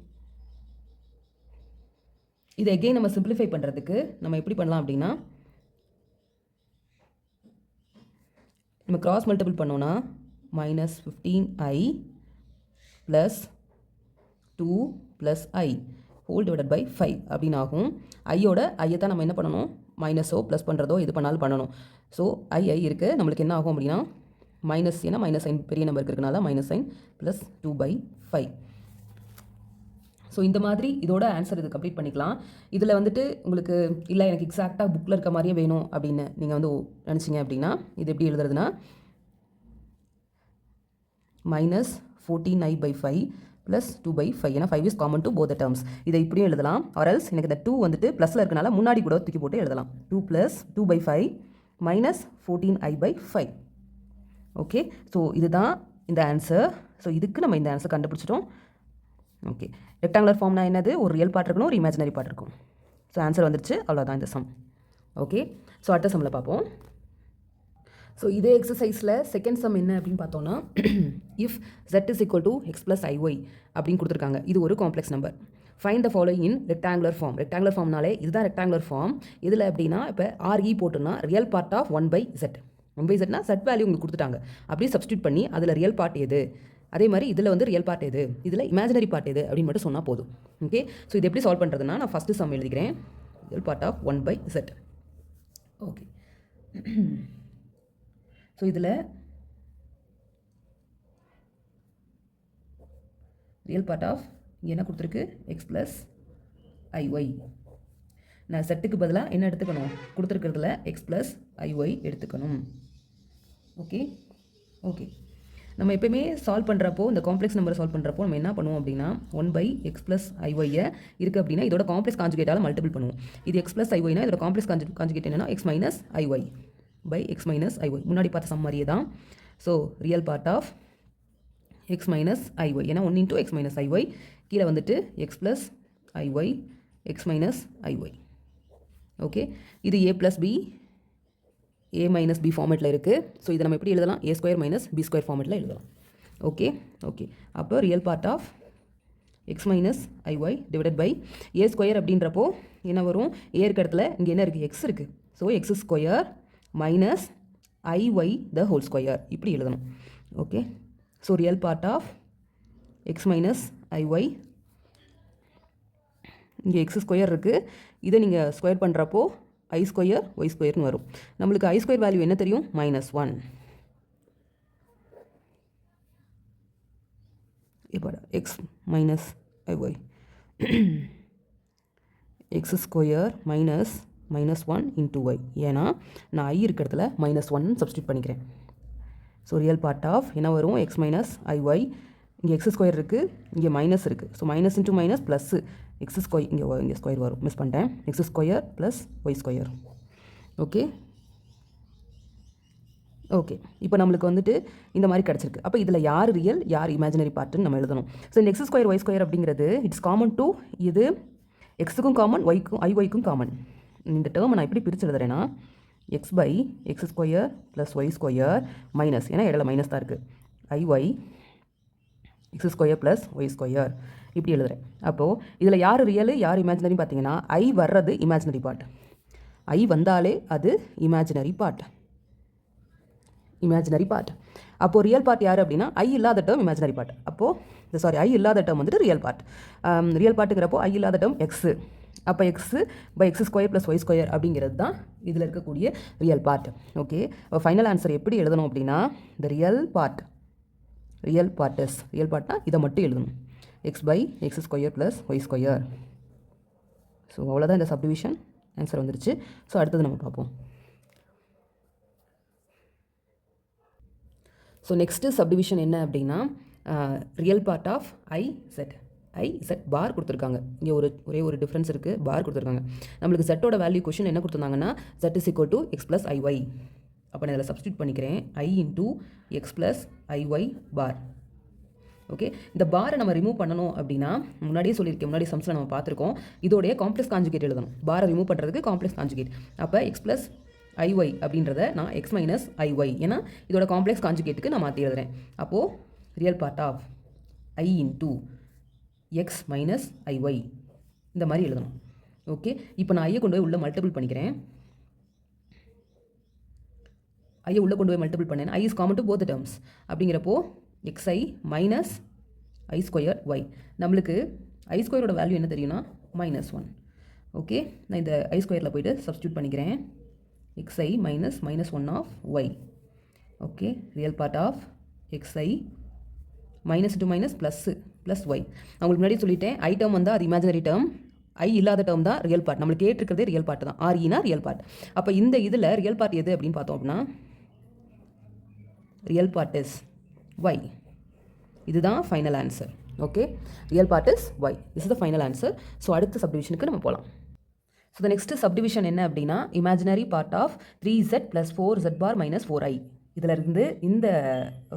இதை எகெயின் நம்ம சிம்பிளிஃபை பண்ணுறதுக்கு நம்ம எப்படி பண்ணலாம் அப்படின்னா நம்ம கிராஸ் மல்டிபிள் பண்ணோன்னா -15i plus 2 + i whole divided by 5 அப்படின்னு ஆகும். ஐயோட ஐயை தான் நம்ம என்ன பண்ணணும், மைனஸோ ப்ளஸ் பண்ணுறதோ இது பண்ணாலும் பண்ணணும். ஸோ ஐ இருக்குது, நம்மளுக்கு என்ன ஆகும் அப்படின்னா மைனஸ், ஏன்னா மைனஸ் சைன் பெரிய நம்பருக்கு இருக்கனால -sin ப்ளஸ் 2/5. ஸோ இந்த மாதிரி இதோட ஆன்சர் இது கம்ப்ளீட் பண்ணிக்கலாம். இதில் வந்துட்டு உங்களுக்கு இல்லை எனக்கு எக்ஸாக்டாக புக்கில் இருக்க மாதிரியே வேணும் அப்படின்னு நீங்கள் வந்து நினச்சிங்க அப்படின்னா இது எப்படி எழுதுறதுன்னா -14i/5 ப்ளஸ் 2/5, ஏன்னா 5 is common to both the terms. இதை இப்படியும் எழுதலாம். ஆர்எல்ஸ் எனக்கு இந்த 2 வந்துட்டு ப்ளஸில் இருக்கனால முன்னாடி கூட தூக்கி போட்டு எழுதலாம். 2 + 2/5 -14i/5. ஓகே, ஸோ இதுதான் இந்த ஆன்சர். ஸோ இதுக்கு நம்ம இந்த ஆன்சர் கண்டுபிடிச்சிட்டோம். ஓகே, ரெக்டாங்குலர் ஃபார்ம்னா என்னது, ஒரு ரியல் பார்ட் இருக்கணும், ஒரு இமேஜினரி பார்ட் இருக்கும். ஸோ ஆன்சர் வந்துருச்சு, அவ்வளோதான் இந்த சம். ஓகே, ஸோ அடுத்த சம்மில் பார்ப்போம். ஸோ இதே எக்ஸசைஸில் செகண்ட் சம் என்ன அப்படின்னு பார்த்தோன்னா இஃப் z = x + iy அப்படின்னு கொடுத்துருக்காங்க. இது ஒரு complex number. Find the following in rectangular form. Rectangular ஃபார்ம்னாலே இதுதான் ரெக்டாங்குலர் ஃபார்ம். இதில் எப்படின்னா இப்போ RE போட்டோன்னா ரியல் பார்ட் ஆஃப் 1/z. 1/zனா z வேல்யூ உங்களுக்கு கொடுத்துட்டாங்க, அப்படியே சப்ஸ்டியூட் பண்ணி அதில் ரியல் பார்ட் எது, அதே மாதிரி இதில் வந்து ரியல் பார்ட் எது, இதில் இமேஜினரி பார்ட் எது அப்படின்னு மட்டும் சொன்னால் போதும். ஓகே, ஸோ இது எப்படி சால்வ் பண்ணுறதுன்னா நான் ஃபஸ்ட்டு சம் எழுதிக்கிறேன். Real part of 1/z. Okay, so இதில் ரியல் பார்ட் ஆஃப் இங்கே என்ன கொடுத்துருக்கு, x + iy. நான் செட்டுக்கு பதிலாக என்ன எடுத்துக்கணும், கொடுத்துருக்கிறதுல x + iy எடுத்துக்கணும். ஓகே, ஓகே, நம்ம எப்பயுமே சால்வ் பண்ணுறப்போ இந்த காம்ப்ளெக்ஸ் நம்பரை சால்வ் பண்ணுறப்போ நம்ம என்ன பண்ணுவோம் அப்படின்னா 1/x + iy இருக்குது அப்படின்னா இதோட காம்ப்ளெக்ஸ் கான்ஜுகேட்டால் மல்டிபிள் பண்ணுவோம். இது x + iy இதோட காம்ப்ளெக்ஸ் கான்ஜுகேட் என்னன்னா x - iy/x - iy. முன்னாடி பார்த்த சம் மாதிரியே தான். So real part of x - iy ஏன்னா 1 × x - iy கீழே வந்துட்டு x + iy x - iy. Okay, இது a + b a - b ஃபார்மேட்டில் இருக்குது. ஸோ இதை நம்ம எப்படி எழுதலாம்? a² - b² ஃபார்மேட்டில் எழுதலாம். ஓகே ஓகே அப்போ real part of x - iy divided by a² அப்படின்றப்போ என்ன வரும்? a இருக்க இடத்துல இங்கே என்ன இருக்குது? x இருக்குது. So x² - iy the whole square இப்படி எழுதணும். Okay, so real part of x - iy இங்கே x² இருக்குது. இதை நீங்கள் ஸ்கொயர் பண்ணுறப்போ i² y² வரும். நம்மளுக்கு i² வேல்யூ என்ன தெரியும்? -1. இப்போ x - iy x² -1 × y ஏன்னா நான் i இருக்க இடத்துல -1 சப்ஸ்டியூட் பண்ணிக்கிறேன். ஸோ ரியல் பார்ட் ஆஃப் என்ன வரும்? x - iy இங்கே x² இருக்குது, இங்கே மைனஸ் இருக்குது. So minus into minus plus x² இங்கே ஸ்கொயர் வரும், மிஸ் பண்ணிட்டேன். x² + y². ஓகே ஓகே இப்போ நம்மளுக்கு வந்துட்டு இந்த மாதிரி கிடச்சிருக்கு. அப்போ இதில் யார் ரியல் யார் இமேஜினரி பார்ட்டுன்னு நம்ம எழுதணும். ஸோ இந்த x² y² அப்படிங்கிறது இட்ஸ் காமன் டு இது எக்ஸுக்கும் காமன் ஐஒய்க்கும் காமன். இந்த டேர்மை நான் எப்படி பிரித்து எழுதுறேன்னா x/x² + y² மைனஸ், ஏன்னா இடையில மைனஸ் தான் இருக்குது, iy x² + y² இப்படி எழுதுறேன். அப்போது இதில் யார் ரியல் யார் இமேஜினரி பார்த்தீங்கன்னா i வர்றது இமேஜினரி பார்ட். i வந்தாலே அது இமேஜினரி பார்ட். அப்போது ரியல் பார்ட் யார் அப்படின்னா i இல்லாத டேர்ம் இமேஜினரி பார்ட். அப்போது i இல்லாத டேர்ம் வந்துட்டு ரியல் பார்ட். ரியல் பார்ட்டுங்கிறப்போ i இல்லாத டேர்ம் x. அப்போ x/x² + y² அப்படிங்கிறது தான் இதில் இருக்கக்கூடிய real part. Okay, final answer எப்படி எழுதணும் அப்படின்னா த ரியல் பார்ட்னா இதை மட்டும் எழுதணும், x/x² + y². ஸோ அவ்வளோதான் இந்த சப்டிவிஷன் ஆன்சர் வந்துருச்சு. ஸோ அடுத்தது நம்ம பார்ப்போம். ஸோ நெக்ஸ்ட்டு சப்டிவிஷன் என்ன அப்படின்னா ரியல் பார்ட் ஆஃப் i/z பார் கொடுத்துருக்காங்க. இங்கே ஒரே ஒரு டிஃப்ரென்ஸ் இருக்குது, பார் கொடுத்துருக்காங்க. நம்மளுக்கு z-ஓட வேல்யூ கொஷின் என்ன கொடுத்துருந்தாங்கன்னா z = x + iy. அப்போ நான் இதில் சப்ஸ்டியூட் பண்ணிக்கிறேன் i × x + iy bar. Okay, இந்த பாரை நம்ம ரிமூவ் பண்ணணும் அப்படின்னா முன்னாடியே சொல்லியிருக்கேன், முன்னாடி சம்ஸில் நம்ம பார்த்துருக்கோம், இதோடைய காம்ப்ளெக்ஸ் கான்ஜுகேட் எழுதணும். பாரை ரிமூவ் பண்ணுறதுக்கு காம்ப்ளெக்ஸ் கான்ஜுகேட். அப்போ x + iy அப்படின்றத நான் x - iy ஏன்னா இதோட காம்ப்ளெக்ஸ் கான்ஜுகேட்டுக்கு நான் மாற்றி எழுதுறேன். அப்போது real part of i × x - iy இந்த மாதிரி எழுதணும். ஓகே, இப்போ நான் ஐயை கொண்டு போய் உள்ளே மல்டிபிள் பண்ணிக்கிறேன். ஐயை உள்ளே கொண்டு போய் மல்டிபிள் பண்ணேன். i is common to both the terms அப்படிங்கிறப்போ xi - i²y. நம்மளுக்கு i² வேல்யூ என்ன தெரியும்னா -1. ஓகே, நான் இந்த i² போய்ட்டு சப்ஸ்டியூட் பண்ணிக்கிறேன். xi - -1 of y. Okay, real part of xi minus two minus plus y. நான் உங்களுக்கு முன்னாடி சொல்லிட்டேன், ஐ டேர்ம் வந்தால் அது இமேஜினரி டேர்ம், ஐ இல்லாத டேர்ம் தான் ரியல் பார்ட். நம்மளுக்கு கேட்டிருக்கிறதே ரியல் பார்ட் தான், ஆர்இனா ரியல் பார்ட். அப்போ இந்த இதில் ரியல் பார்ட் எது அப்படின்னு பார்த்தோம் அப்படின்னா ரியல் பார்ட் இஸ் ஒய். இதுதான் final answer. Okay, real part is y. This is the final answer. So அடுத்த சப்டிவிஷனுக்கு நம்ம போகலாம். ஸோ த நெக்ஸ்ட் சப்டிவிஷன் என்ன அப்படின்னா imaginary part of 3z + 4z bar - 4i. இதில் இருந்து இந்த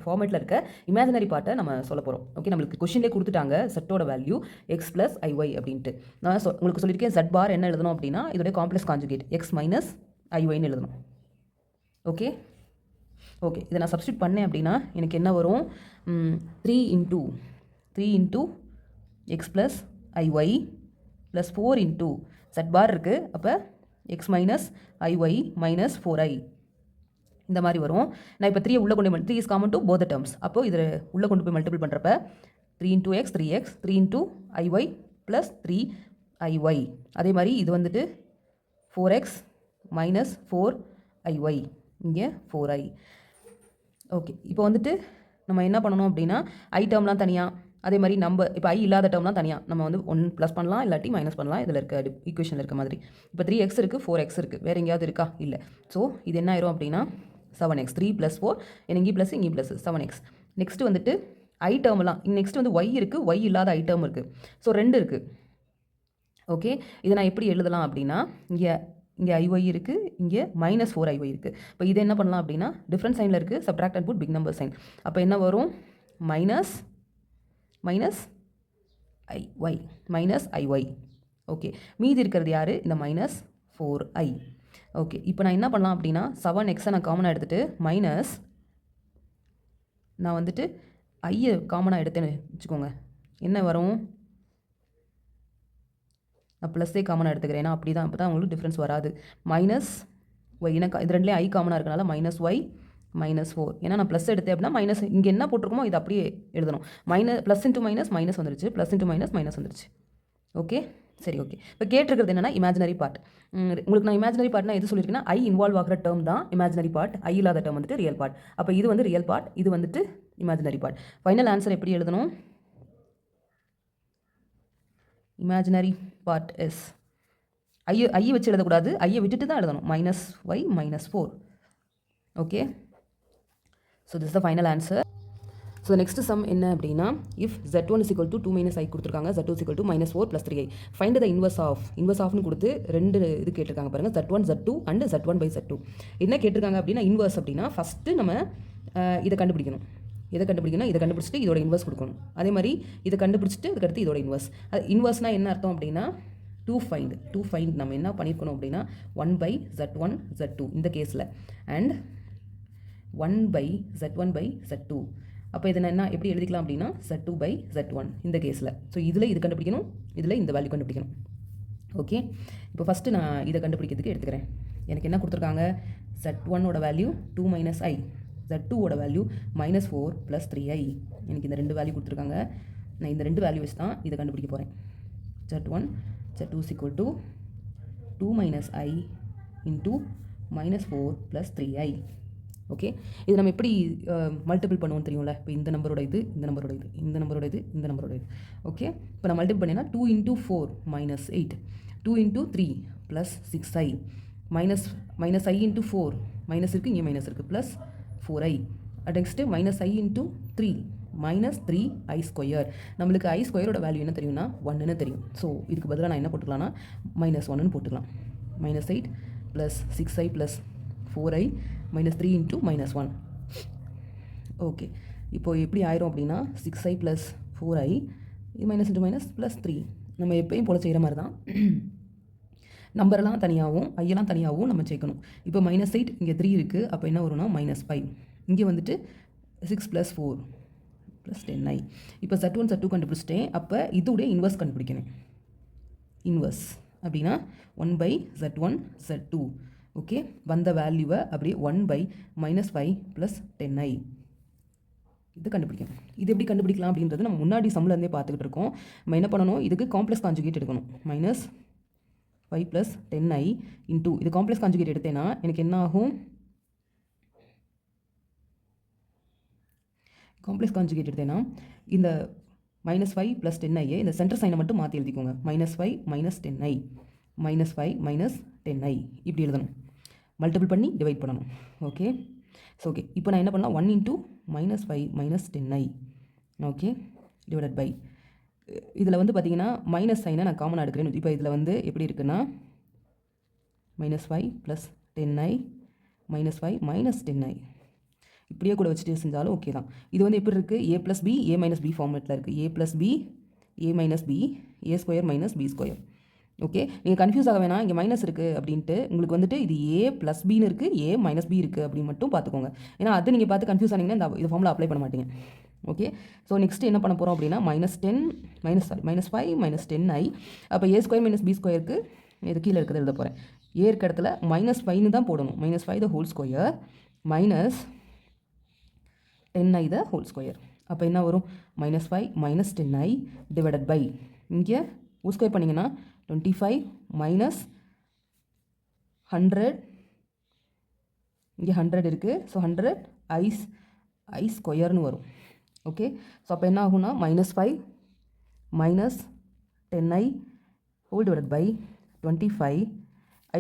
ஃபார்மேட்டில் இருக்க இமேஜினரி பார்ட்டை நம்ம சொல்ல போகிறோம். ஓகே, நம்மளுக்கு கொஷின்லேயே கொடுத்துட்டாங்க செட்டோட வேல்யூ x + iy அப்படின்ட்டு. நான் உங்களுக்கு சொல்லியிருக்கேன் z பார் என்ன எழுதணும் அப்படின்னா இதோடைய காம்ப்ளெக்ஸ் கான்ஜுகேட் x - iy எழுதணும். ஓகே ஓகே, இதை நான் சப்ஸ்டியூட் பண்ணேன் அப்படின்னா எனக்கு என்ன வரும்? 3 × x + iy + 4 × z பார் இருக்குது. அப்போ x - iy - 4i இந்த மாதிரி வரும். நான் இப்போ 3 உள்ளே கொண்டு போய் 3 is common to both terms. அப்போது இதில் உள்ளே கொண்டு போய் மல்டிபிள் பண்ணுறப்ப 3 × x 3x 3 × iy + 3iy. அதே மாதிரி இது வந்துட்டு 4x - 4iy, இங்கே 4i. ஓகே, இப்போ வந்துட்டு நம்ம என்ன பண்ணணும் அப்படின்னா ஐ டேர்ம்லாம் தனியாக, அதே மாதிரி நம்ம இப்போ ஐ இல்லாத டேர்ம்லாம் தனியாக நம்ம வந்து 1 ப்ளஸ் பண்ணலாம், இல்லாட்டி மைனஸ் பண்ணலாம். இதில் இருக்க ஈக்குவேஷனில் இருக்க மாதிரி இப்போ 3x இருக்குது, 4x இருக்குது, வேறு எங்கேயாவது இருக்கா? இல்லை. ஸோ இது என்ன ஆயிரும் அப்படின்னா 7x. 3 + 4 இங்கேயும் ப்ளஸ் 7x. நெக்ஸ்ட்டு வந்துட்டு ஐ டேர்ம்லாம் நெக்ஸ்ட் வந்து ஒய் இருக்குது, ஒய் இல்லாத ஐ டேர்ம் இருக்குது. ஸோ 2 இருக்குது. ஓகே, இதை நான் எப்படி எழுதலாம் அப்படின்னா, இங்கே இங்கே ஐஒய் இருக்குது, இங்கே -4iy இருக்குது. இப்போ இது என்ன பண்ணலாம் அப்படின்னா, டிஃப்ரெண்ட் சைனில் இருக்குது, subtract and put big number sign. அப்போ என்ன வரும், மைனஸ் ஐஒய். ஓகே, மீதி இருக்கிறது யார், இந்த -4i. ஓகே, இப்போ நான் என்ன பண்ணலாம் அப்படின்னா 7xஐ நான் காமனாக எடுத்துகிட்டு மைனஸ் நான் வந்துட்டு ஐயை காமனாக எடுத்தேன்னு வச்சுக்கோங்க, என்ன வரும், நான் ப்ளஸ்ஸே காமனாக எடுத்துக்கிறேன். ஏன்னா அப்படி தான், அப்போ தான் உங்களுக்கு டிஃப்ரென்ஸ் வராது. மைனஸ் ஒய், எனக்கு இது ரெண்டுலேயும் ஐ காமனாக இருக்கனால -y -4. ஏன்னா நான் ப்ளஸ் எடுத்தேன் அப்படின்னா மைனஸ் இங்கே என்ன போட்டிருக்கோமோ இது அப்படியே எழுதணும். ப்ளஸ் இன்ட்டு மைனஸ் வந்துருச்சு, ப்ளஸ் இன்ட்டு மைனஸ் வந்துருச்சு. ஓகே, சரி. ஓகே, இப்போ கேட்டிருக்கிறது என்னென்னா இமேஜினரி பார்ட். உங்களுக்கு நான் இமேஜினரி பார்ட்னா எது சொல்லியிருக்கேன்னா ஐ இன்வால்வ் ஆகிற டேர்ம் தான் இமேஜினரி பார்ட், ஐ இல்லாத டேர்ம் வந்துட்டு ரியல் பார்ட். அப்போ இது வந்து ரியல் பார்ட், இது வந்துட்டு இமேஜினரி பார்ட். ஃபைனல் ஆன்சர் எப்படி எழுதணும், இமேஜினரி பார்ட் இஸ் ஐயை வச்சு எழுதக்கூடாது, ஐயை விட்டுட்டு தான் எழுதணும், -y -4. Okay, so this the final answer. So next sum என்ன அப்படின்னா, இஃப் z1 = 2 - i கொடுத்துருக்காங்க, z2 = -4 + 3i. Find the inverse ஆஃப்னு கொடுத்து 2 இது கேட்டிருக்காங்க பாருங்கள், z1 z2 அண்ட் z1/z2. என்ன கேட்டிருக்காங்க அப்படின்னா, இன்வர்ஸ் அப்படின்னா ஃபஸ்ட்டு நம்ம இதை கண்டுபிடிக்கணும். இதை கண்டுபிடிச்சிட்டு இதோட இன்வர்ஸ் கொடுக்கணும். அதே மாதிரி இதை கண்டுபிடிச்சிட்டு அதுக்கடுத்து இதோட இன்வர்ஸ். இன்வர்ஸ்னால் என்ன அர்த்தம் அப்படின்னா, டூ ஃபைண்ட் நம்ம என்ன பண்ணியிருக்கணும் அப்படின்னா 1/z1 z2 இந்த கேஸில் அண்ட் 1/z1/z2. அப்போ இதை என்ன எப்படி எழுதிக்கலாம் அப்படின்னா z2/z1 இந்த கேஸில். ஸோ இதில் இது கண்டுபிடிக்கணும், இதில் இந்த வேல்யூ கண்டுபிடிக்கணும். ஓகே, இப்போ ஃபஸ்ட்டு நான் இதை கண்டுபிடிக்கிறதுக்கு எடுத்துக்கிறேன். எனக்கு என்ன கொடுத்துருக்காங்க, z1ஓட வேல்யூ 2 - i, z2ஓட வேல்யூ -4 + 3i. எனக்கு இந்த 2 வேல்யூ கொடுத்துருக்காங்க. நான் இந்த 2 வேல்யூ வச்சு தான் இதை கண்டுபிடிக்க போகிறேன். z2 = 2 - i into -4 + 3i. Okay, இது நம்ம எப்படி மல்டிபிள் பண்ணுவோம்னு தெரியும்ல. இப்போ இந்த நம்பரோட இது, இந்த நம்பரோட இது, இந்த நம்பரோட இது, இந்த நம்பரோட இது. ஓகே, இப்போ நான் மல்டிபிள் பண்ணேன்னா 2 × 4 -8, 2 × 3 + 6i, -i × 4 மைனஸ் இருக்குது, இங்கே மைனஸ் இருக்குது, +4i. Next -i × 3 -3i². நம்மளுக்கு i² வேல்யூ என்ன தெரியும்னா 1ன்னு தெரியும். ஸோ இதுக்கு பதிலாக நான் என்ன போட்டுக்கலாம்னா -1ன்னு போட்டுக்கலாம். -8 + 6i + 4i -3 × -1. ஓகே, இப்போது எப்படி ஆயிரும் அப்படின்னா 6i + 4i இது -× +3. நம்ம எப்பயும் போல் செய்கிற மாதிரி தான், நம்பரெல்லாம் தனியாகவும் ஐயெல்லாம் தனியாகவும் நம்ம சேர்க்கணும். இப்போ -8 இங்கே 3 இருக்குது, அப்போ என்ன வரும்னா -5. இங்கே வந்துட்டு 6 + 4 + 10i. இப்போ z1 z2 கண்டுபிடிச்சிட்டேன். அப்போ இதோடைய இன்வர்ஸ் கண்டுபிடிக்கணும். இன்வர்ஸ் அப்படின்னா 1/z1 z2. ஓகே, வந்த வேல்யூவை அப்படியே 1/-5 + 10i இது கண்டுபிடிக்கணும். இது எப்படி கண்டுபிடிக்கலாம் அப்படின்றது நம்ம முன்னாடி சம்லேருந்தே பார்த்துக்கிட்டு இருக்கோம். நம்ம என்ன பண்ணணும், இதுக்கு காம்ப்ளெக்ஸ் கான்ஜுகேட் எடுக்கணும். -5 + 10i இன்டூ இது காம்ப்ளெக்ஸ் கான்ஜுகேட் எடுத்தேன்னா எனக்கு என்ன ஆகும், காம்ப்ளெக்ஸ் கான்ஜுகேட் எடுத்தேன்னா இந்த -5 + 10i இந்த சென்டர் சைனை மட்டும் மாற்றி எழுதிக்கோங்க. -5 - 10i, -5 - 10i இப்படி எழுதணும். மல்டிபிள் பண்ணி டிவைட் பண்ணணும். ஓகே, ஸோ ஓகே, இப்போ நான் என்ன பண்ணலாம், 1 × -5 - 10i. ஓகே, டிவைடட் பை இதில் வந்து பார்த்தீங்கன்னா மைனஸ் சைனை நான் காமனாக எடுக்கிறேன். இப்போ இதில் வந்து எப்படி இருக்குன்னா -5 + 10i -5 - 10i இப்படியே கூட வச்சுட்டு செஞ்சாலும் ஓகே தான். இது வந்து எப்படி இருக்குது, a + b a - b ஃபார்மேட்டில் இருக்குது. a + b a - b a² - b². Okay, நீங்கள் கன்ஃபியூஸ் ஆக வேணாம், இங்கே மைனஸ் இருக்குது அப்படின்ட்டு. உங்களுக்கு வந்துட்டு இது a + bன்னு இருக்குது, a - b இருக்குது அப்படின்னு மட்டும் பார்த்துக்கோங்க. ஏன்னா அது நீங்கள் பார்த்து கன்ஃபியூஸ் ஆனீங்கன்னா இந்த ஃபார்முலா அப்ளை பண்ண மாட்டீங்க. ஓகே, ஸோ நெக்ஸ்ட் என்ன பண்ண போகிறோம் அப்படின்னா -5 - 10i. அப்போ a² - b²க்கு இது கீழே இருக்கிறது எழுத போகிறேன். a இருக்க இடத்துல -5ன்னு தான் போடணும். -5 the whole square -10i the whole square. அப்போ என்ன வரும், -5 - 10i டிவைடட் பை இங்கே ஹோல் ஸ்கொயர் பண்ணிங்கன்னா 25 - 100 இங்கே 100 இருக்குது. ஸோ 100i² வரும். ஓகே, ஸோ அப்போ என்ன ஆகும்னா -5 - 10i whole divided by 25.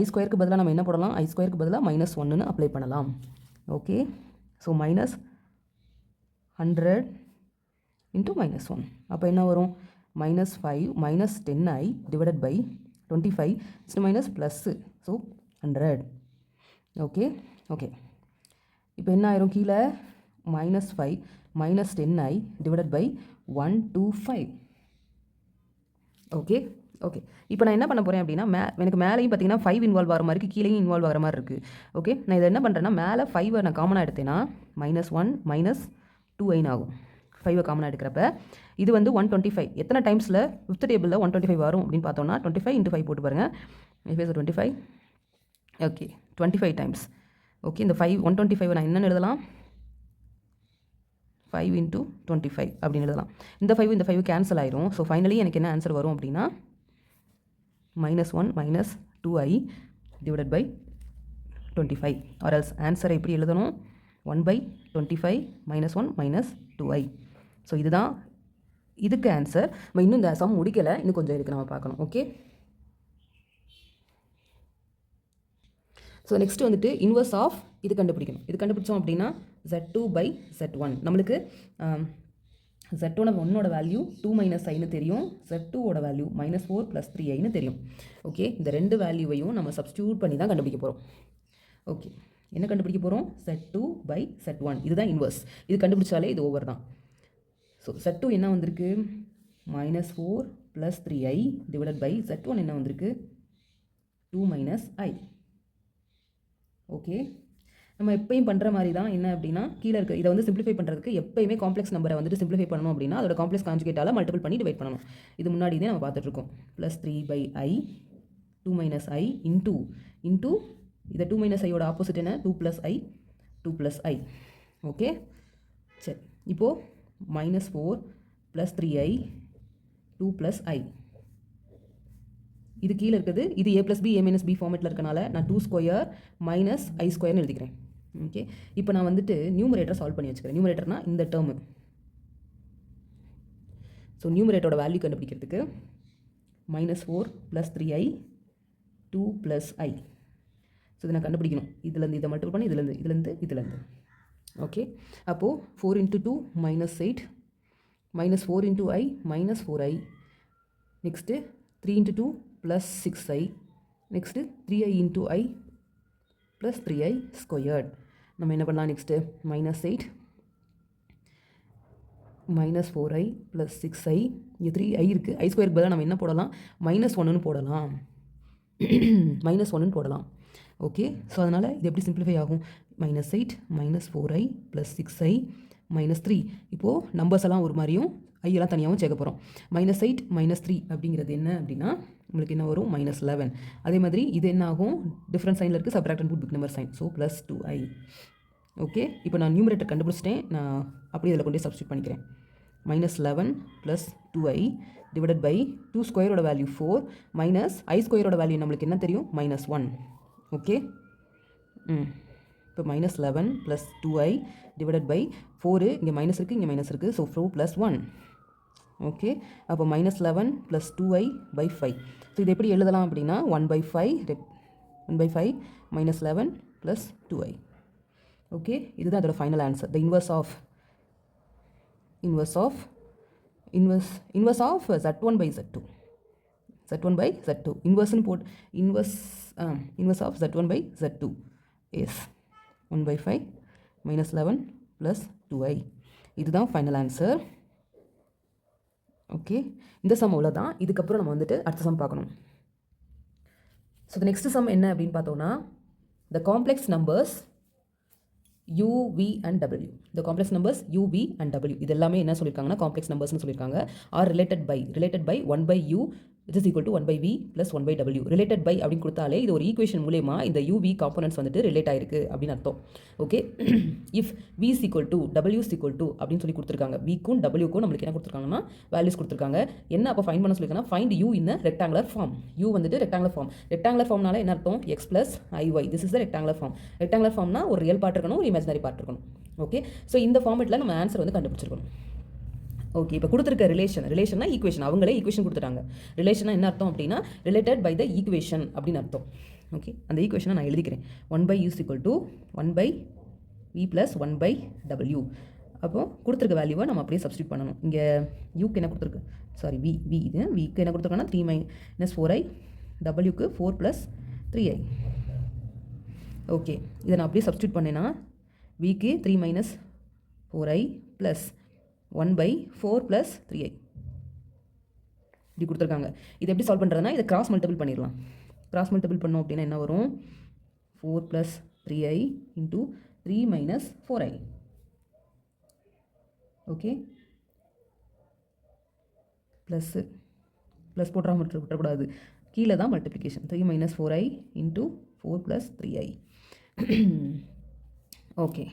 i² பதிலாக நம்ம என்ன போடலாம், i² பதிலாக -1ன்னு அப்ளை பண்ணலாம். Okay, so 100 into -1. அப்போ என்ன வரும்? -5 minus 10i divided by 25 is minus plus. So 100. Okay okay. இப்போ என்ன ஆயிரும்? கீழே -5 minus 10i divided by 125. Okay okay. இப்போ நான் என்ன பண்ண போகிறேன் அப்படின்னா எனக்கு மேலேயும் பார்த்தீங்கன்னா 5 இன்வால்வ் ஆகிற மாதிரி இருக்குது, கீழேயும் இன்வால்வ் ஆகிற மாதிரி இருக்குது. ஓகே, நான் இதை என்ன பண்ணுறேன்னா மேலே 5 நான் காமனாக எடுத்தேன்னா -1 minus 2i ஆகும். 5 காமனாக எடுக்கிறப்ப இது வந்து 125. எத்தனை டைம்ஸில் ஃபிஃப்த் டேபிளில் 125 வரும் அப்படின்னு பார்த்தோம்னா 25 into 5 போட்டு பாருங்கள். 25. Okay, 25 times. ஓகே, இந்த 125 நான் என்னென்னு எழுதலாம்? 5 into 25 அப்படின்னு எழுதலாம். இந்த 5 கேன்சல் ஆயிரும். ஸோ ஃபைனலி எனக்கு என்ன ஆன்சர் வரும் அப்படின்னா -1 minus 2i divided by 25. or else ஆன்சரை எப்படி எழுதணும்? 1/25 -1 minus 2i. ஸோ இதுதான் இதுக்கு ஆன்சர். நம்ம இன்னும் இந்த சம் முடிக்கலை, இன்னும் கொஞ்சம் இருக்குது, நம்ம பார்க்கணும். ஓகே, ஸோ நெக்ஸ்ட் வந்துட்டு இன்வர்ஸ் ஆஃப் இது கண்டுபிடிக்கணும். இது கண்டுபிடிச்சோம் அப்படின்னா Z2/Z1. நம்மளுக்கு Z1 வேல்யூ 2 - iன்னு தெரியும், Z2 வேல்யூ -4 + 3iன்னு தெரியும். ஓகே, இந்த ரெண்டு வேல்யூவையும் நம்ம சப்ஸ்டியூட் பண்ணி தான் கண்டுபிடிக்க போகிறோம். ஓகே, என்ன கண்டுபிடிக்க போகிறோம்? Z2/Z1. இதுதான் இன்வர்ஸ். இது கண்டுபிடிச்சாலே இது ஓவர் தான். ஸோ Z2 என்ன வந்திருக்கு? -4 + 3i டிவைடட் பை Z1 என்ன வந்திருக்கு? 2 - i. ஓகே, நம்ம எப்பயும் பண்ணுற மாதிரி தான். என்ன அப்படின்னா கீழே இருக்க இதை வந்து சிம்பிளிஃபை பண்ணுறதுக்கு எப்பயுமே காம்ப்ளெக்ஸ் நம்பரை வந்துட்டு சிம்பிளிஃபை பண்ணணும் அப்படின்னா அதோட காம்ப்ளெக்ஸ் கான்ஜுகேட்டால் மல்டிபிள் பண்ணி டிவைட் பண்ணணும். இது முன்னாடி தான் நம்ம பார்த்துட்ருக்கோம். +3/i 2 - i இன்டூ இதை 2 - iயோட ஆப்போசிட் என்ன? 2 + i 2 + i. ஓகே, சரி. இப்போது -4 + 3i 2 + i. இது கீழே இருக்குது. இது a + b a - b ஃபார்மேட்டில் இருக்கனால நான் 2² - i² எழுதிக்கிறேன். ஓகே, இப்போ நான் வந்துட்டு நியூமரேட்டரை சால்வ் பண்ணி வச்சுக்கிறேன். நியூமரேட்டர்னா இந்த டேர்மு. ஸோ நியூமரேட்டரோட வேல்யூ கண்டுபிடிக்கிறதுக்கு -4 + 3i 2 + i. ஸோ இதை நான் கண்டுபிடிக்கணும். இதுலேருந்து இதை மல்டிபிள் பண்ணி இதுலேருந்து. ஓகே, அப்போது 4 × 2 -8 -4 × i -4i. Next 3 × 2 +6i. Next 3i × i + 3i². நம்ம என்ன பண்ணலாம்? Next -8 -4i + 6i. இங்கே 3i இருக்குது. i² பதிலாக நம்ம என்ன போடலாம்? -1ன்னு போடலாம். -1ன்னு போடலாம். ஓகே, ஸோ அதனால் இது எப்படி சிம்பிளிஃபை ஆகும்? -8 -4i + 6i -3. இப்போது நம்பர்ஸ் எல்லாம் ஒரு மாதிரியும் ஐயெல்லாம் தனியாகவும் சேர்க்க போகிறோம். -8 -3 அப்படிங்கிறது என்ன அப்படின்னா உங்களுக்கு என்ன வரும்? -11. அதே மாதிரி இது என்ன ஆகும்? டிஃப்ரெண்ட் சைனில் இருக்குது, subtract and put big number sign. So +2i. Okay, இப்போ நான் நியூமரேட்டர் கண்டுபிடிச்சிட்டேன். நான் அப்படி இதில் கொண்டே சப்ஸ்டியூட் பண்ணிக்கிறேன். -11 + 2i divided by 2² value 4 -i² value நம்மளுக்கு என்ன தெரியும்? -1. ஓகே, இப்போ -11 + 2i டிவைடட் பை 4. இங்கே மைனஸ் இருக்குது, இங்கே மைனஸ் இருக்குது. ஸோ 4 + 1. ஓகே, அப்போ -11 + 2i / 5. ஸோ இது எப்படி எழுதலாம் அப்படின்னா 1/5 -11 + 2i. ஓகே, இதுதான் அதோட final answer. The inverse of Z1/Z2. Z1/Z2 இன்வர்ஸ்னு போட்டு inverse of Z1/Z2 is 1/5 -11 + 2i. இதுதான் ஃபைனல் ஆன்சர். ஓகே, இந்த சம் அவ்வளோதான். இதுக்கப்புறம் நம்ம வந்துட்டு அடுத்த சம் பார்க்கணும். ஸோ த நெக்ஸ்ட் சம் என்ன அப்படின்னு பார்த்தோன்னா த complex numbers u, v and w. The complex numbers u, v and w. இது எல்லாமே என்ன சொல்லியிருக்காங்கன்னா காம்ப்ளெக்ஸ் நம்பர்ஸ்னு சொல்லியிருக்காங்க. Are related by 1/u it is equal to 1/v + 1/w. Related by அப்படின்னு கொடுத்தாலே இது ஒரு ஈக்குவேஷன் மூலயமா இந்த u, v காம்பனன்ட்ஸ் வந்துட்டு ரிலேட் ஆயிருக்கு அப்படின்னு அர்த்தம். Okay, if v is equal to w is equal to அப்படின்னு சொல்லி கொடுத்துருக்காங்க. v-க்கும் w-க்கும் நம்மளுக்கு என்ன கொடுத்துருக்காங்கன்னா வேல்யூஸ் கொடுத்துருக்காங்க. என்ன அப்போ ஃபைண்ட் பண்ண சொல்லியிருக்காங்கன்னா find u in a rectangular form. u வந்துட்டு ரெக்டாங்குலர் ஃபார்ம். ரெக்டாங்குலர் ஃபார்ம்னால என்ன அர்த்தம்? x + iy. This is the rectangular form. Rectangular ஃபார்ம்னா ஒரு ரியல் பார்ட் இருக்கணும், ஒரு இமேஜினரி பார்ட் இருக்கணும். ஓகே, ஸோ இந்த ஃபார்மேட்டில் நம்ம ஆன்சர் வந்து கண்டுபிடிச்சிருக்கணும். ஓகே, இப்போ கொடுத்துருக்க ரிலேஷன்னா ஈக்குவேஷன். அவங்களே ஈக்குவேஷன் கொடுத்துட்டாங்க. ரிலேஷனா என்ன அர்த்தம் அப்படின்னா ரிலேட்டட் பை த ஈக்குவேஷன் அப்படின்னு அர்த்தம். ஓகே, அந்த ஈக்குவேஷனை நான் எழுதிக்கிறேன். 1/u = 1/v + 1/w. அப்போது கொடுத்துருக்க வேல்யூவை நம்ம அப்படியே சப்ஸ்டியூட் பண்ணணும். இங்கே யூக்கு என்ன கொடுத்துருக்கு, சாரி வி இது விக்கு என்ன கொடுத்துருக்கோன்னா 3 - 4i, டபிள்யூக்கு 4 + 3i. ஓகே, இதை நான் அப்படியே சப்ஸ்டியூட் பண்ணேன்னா விக்கு 3 - 4i ப்ளஸ் 1/4 + 3i இப்படி கொடுத்துருக்காங்க. இது எப்படி சால்வ் பண்ணுறதுனா இதை கிராஸ் மல்டிபிள் பண்ணிடலாம். கிராஸ் மல்டிபிள் பண்ணோம் அப்படின்னா என்ன வரும், 4 + 3i × 3 - 4i. ஓகே, ப்ளஸ் போட்டுறாம விட்டுறக்கூடாது, கீழே தான் multiplication. 3 - 4i × 4 + 3i. Okay,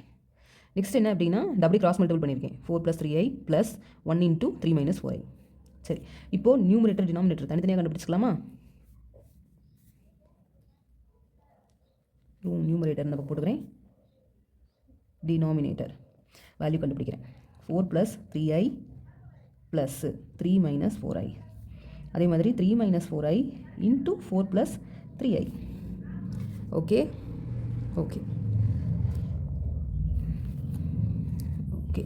next என்ன அப்படின்னா டபுள் கிராஸ் மல்டிபிள் பண்ணியிருக்கேன். 4 + 3i ப்ளஸ் 1 × 3 - 4i. சரி, இப்போது நியூமரேட்டர் டினாமினேட்டர் தனித்தனியாக கண்டுபிடிச்சிக்கலாமா? நியூமரேட்டர் நம்ம போட்டுக்கிறேன், டினாமினேட்டர் வேல்யூ கண்டுபிடிக்கிறேன். 4 + 3i ப்ளஸ் 3 - 4i. அதே மாதிரி 3 - 4i × 4 + 3i. Okay okay okay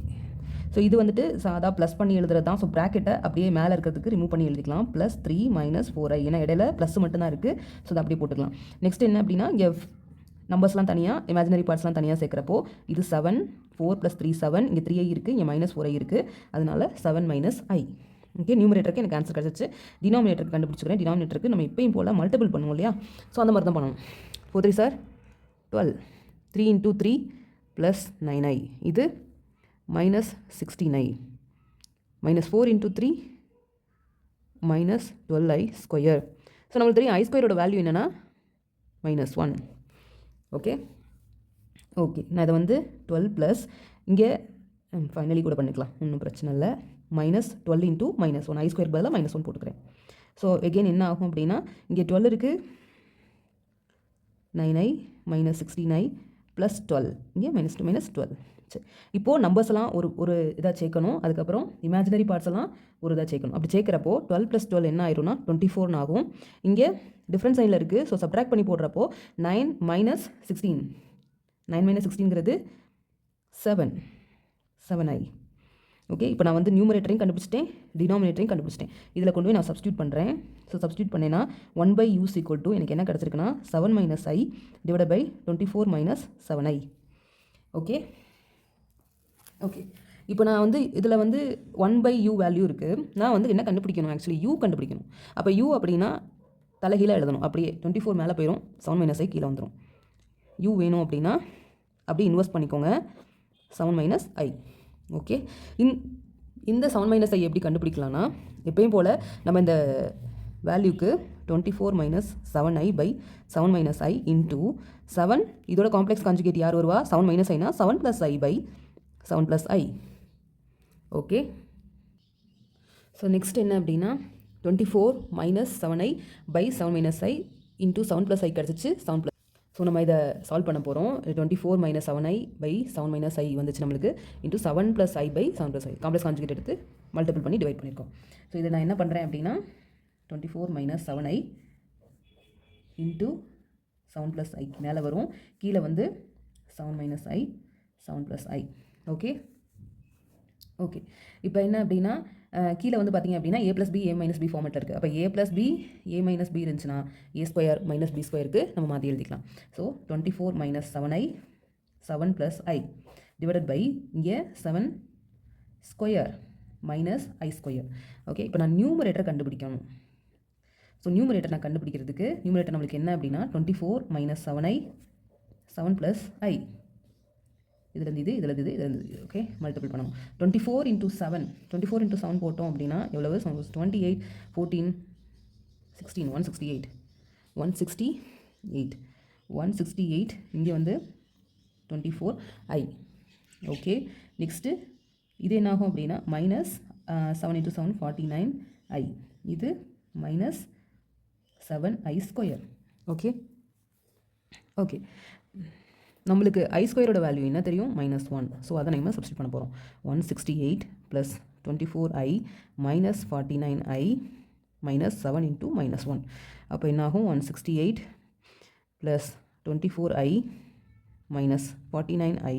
so இது வந்துட்டு சாதா ப்ளஸ் பண்ணி எழுதுறது தான். ஸோ ப்ராக்கெட்டை அப்படியே மேலே இருக்கிறதுக்கு ரிமூவ் பண்ணி எழுதிக்கலாம். +3 - 4i, ஏன்னா இடையில ப்ளஸ் மட்டும்தான் இருக்குது. ஸோ அதை அப்படியே போட்டுக்கலாம். நெக்ஸ்ட் என்ன அப்படின்னா இங்கே நம்பர்ஸ்லாம் தனியாக, இமேஜினரி பார்ட்ஸ்லாம் தனியாக சேர்க்குறப்போ இது 7, 4 + 3 7, இங்கே 3i இருக்குது, இங்கே -4i இருக்குது, அதனால 7 - i. ஓகே, நியூமரேட்டருக்கு எனக்கு ஆன்சர் கிடச்சிச்சு. டினாமினேட்டருக்கு கண்டுபிடிச்சிக்கிறேன். டினாமினேட்டருக்கு நம்ம இப்பயும் போல் மல்டிபிள் பண்ணுவோம் இல்லையா, ஸோ அந்த மாதிரி தான் பண்ணணும். 4 3 சார் 12, 3 × 3 + 9i, இது -16i, -4 × 3 -12i². ஸோ நம்மளுக்கு தெரியும் i² வேல்யூ என்னென்னா -1. ஓகே ஓகே, நான் இதை வந்து 12 ப்ளஸ் இங்கே ஃபைனலி கூட பண்ணிக்கலாம், ஒன்றும் பிரச்சனை இல்லை. -12 × -1, i² பதிலாக -1 போட்டுக்கிறேன். ஸோ எகெயின் என்ன ஆகும் அப்படின்னா இங்கே 12 இருக்குது, 9i -16i + 12, இங்கே -2 -12. சரி, இப்போது நம்பர்ஸ் எல்லாம் ஒரு இதாக சேர்க்கணும். அதுக்கப்புறம் இமேஜினரி பார்ட்ஸ் எல்லாம் ஒரு இதாக சேர்க்கணும். அப்படி சேர்க்குறப்போ 12 + 12 என்ன ஆயிரும்னா 24 ஆகும். இங்கே டிஃப்ரெண்ட் சைனில் இருக்குது. ஸோ சப்ட்ராக்ட் பண்ணி போடுறப்போ 9 - 16, 9 - 16ங்கிறது 7i. ஓகே, இப்போ நான் வந்து நியூமரேட்டரையும் கண்டுபிடிச்சிட்டேன், டினாமினேட்டரையும் கண்டுபிடிச்சிட்டேன். இதில் கொண்டு போய் நான் சப்ஸ்டியூட் பண்ணுறேன். ஸோ சப்ஸ்டியூட் பண்ணேன்னா 1/u = எனக்கு என்ன கிடச்சிருக்குன்னா 7 - i / 24 - 7i. ஓகே ஓகே, இப்போ நான் வந்து இதில் வந்து 1/u வேல்யூ இருக்குது. நான் வந்து என்ன கண்டுபிடிக்கணும், ஆக்சுவலி u கண்டுபிடிக்கணும். அப்போ u அப்படின்னா தலைகீழாக எழுதணும். அப்படியே 24 மேலே போயிடும், 7 - i கீழே வந்துடும். u வேணும் அப்படின்னா அப்படியே இன்வெஸ்ட் பண்ணிக்கோங்க, 7 - i. ஓகே, இந்த 7 - i எப்படி கண்டுபிடிக்கலாம்னா எப்பயும் போல் நம்ம இந்த வேல்யூக்கு 24 - 7i / 7 - i × 7, இதோட காம்ப்ளெக்ஸ் கான்ஜுகேட் யார் வருவா, 7 - iனா 7 + i / 7 + i. Okay, so next என்ன அப்படின்னா 24 - 7i / 7 - i × 7 + i கிடச்சிச்சு, 7 +. ஸோ நம்ம இதை சால்வ் பண்ண போகிறோம். 24 - 7i / 7 - i வந்துச்சு நம்மளுக்கு, × 7 + i / 7 + i காம்ப்ளெக்ஸ் கான்ஜுகேட் எடுத்து மல்டிபிள் பண்ணி டிவைட் பண்ணியிருக்கோம். ஸோ இதை நான் என்ன பண்ணுறேன் அப்படின்னா 24 - 7i × 7 + i மேலே வரும், கீழே வந்து 7 - i 7 + i. ஓகே ஓகே, இப்போ என்ன அப்படின்னா கீழே வந்து பார்த்திங்க அப்படின்னா a + b a - b ஃபார்மெட்டில் இருக்குது. அப்போ a + b a - b இருந்துச்சுன்னா a² - b²க்கு நம்ம மாற்றி எழுதிக்கலாம். So 24 - 7i 7 + i divided by இங்கே 7² - i². ஓகே, இப்போ நான் நியூமரேட்டர் கண்டுபிடிக்கணும். ஸோ நியூமரேட்டர் நான் கண்டுபிடிக்கிறதுக்கு நியூமரேட்டர் நம்மளுக்கு என்ன அப்படின்னா 24 - 7i 7 + i, இதில் இது ஓகே மல்டிபிள் பண்ணணும். 24 × 7 24 × 7 போட்டோம் அப்படின்னா எவ்வளவு, 28 14 16 168 168 இங்கே வந்து 24i. ஓகே, நெக்ஸ்ட்டு இது என்ன ஆகும் அப்படின்னா -7 × 7 49i, இது -7i². ஓகே ஓகே, நம்மளுக்கு i² வேல்யூ என்ன தெரியும், -1. ஸோ அதை நம்ம சப்ஸ்டியூட் பண்ண போகிறோம். 168 + 24i - 49i -7 × -1. அப்போ என்ன ஆகும், 168 + 24i மைனஸ் 49i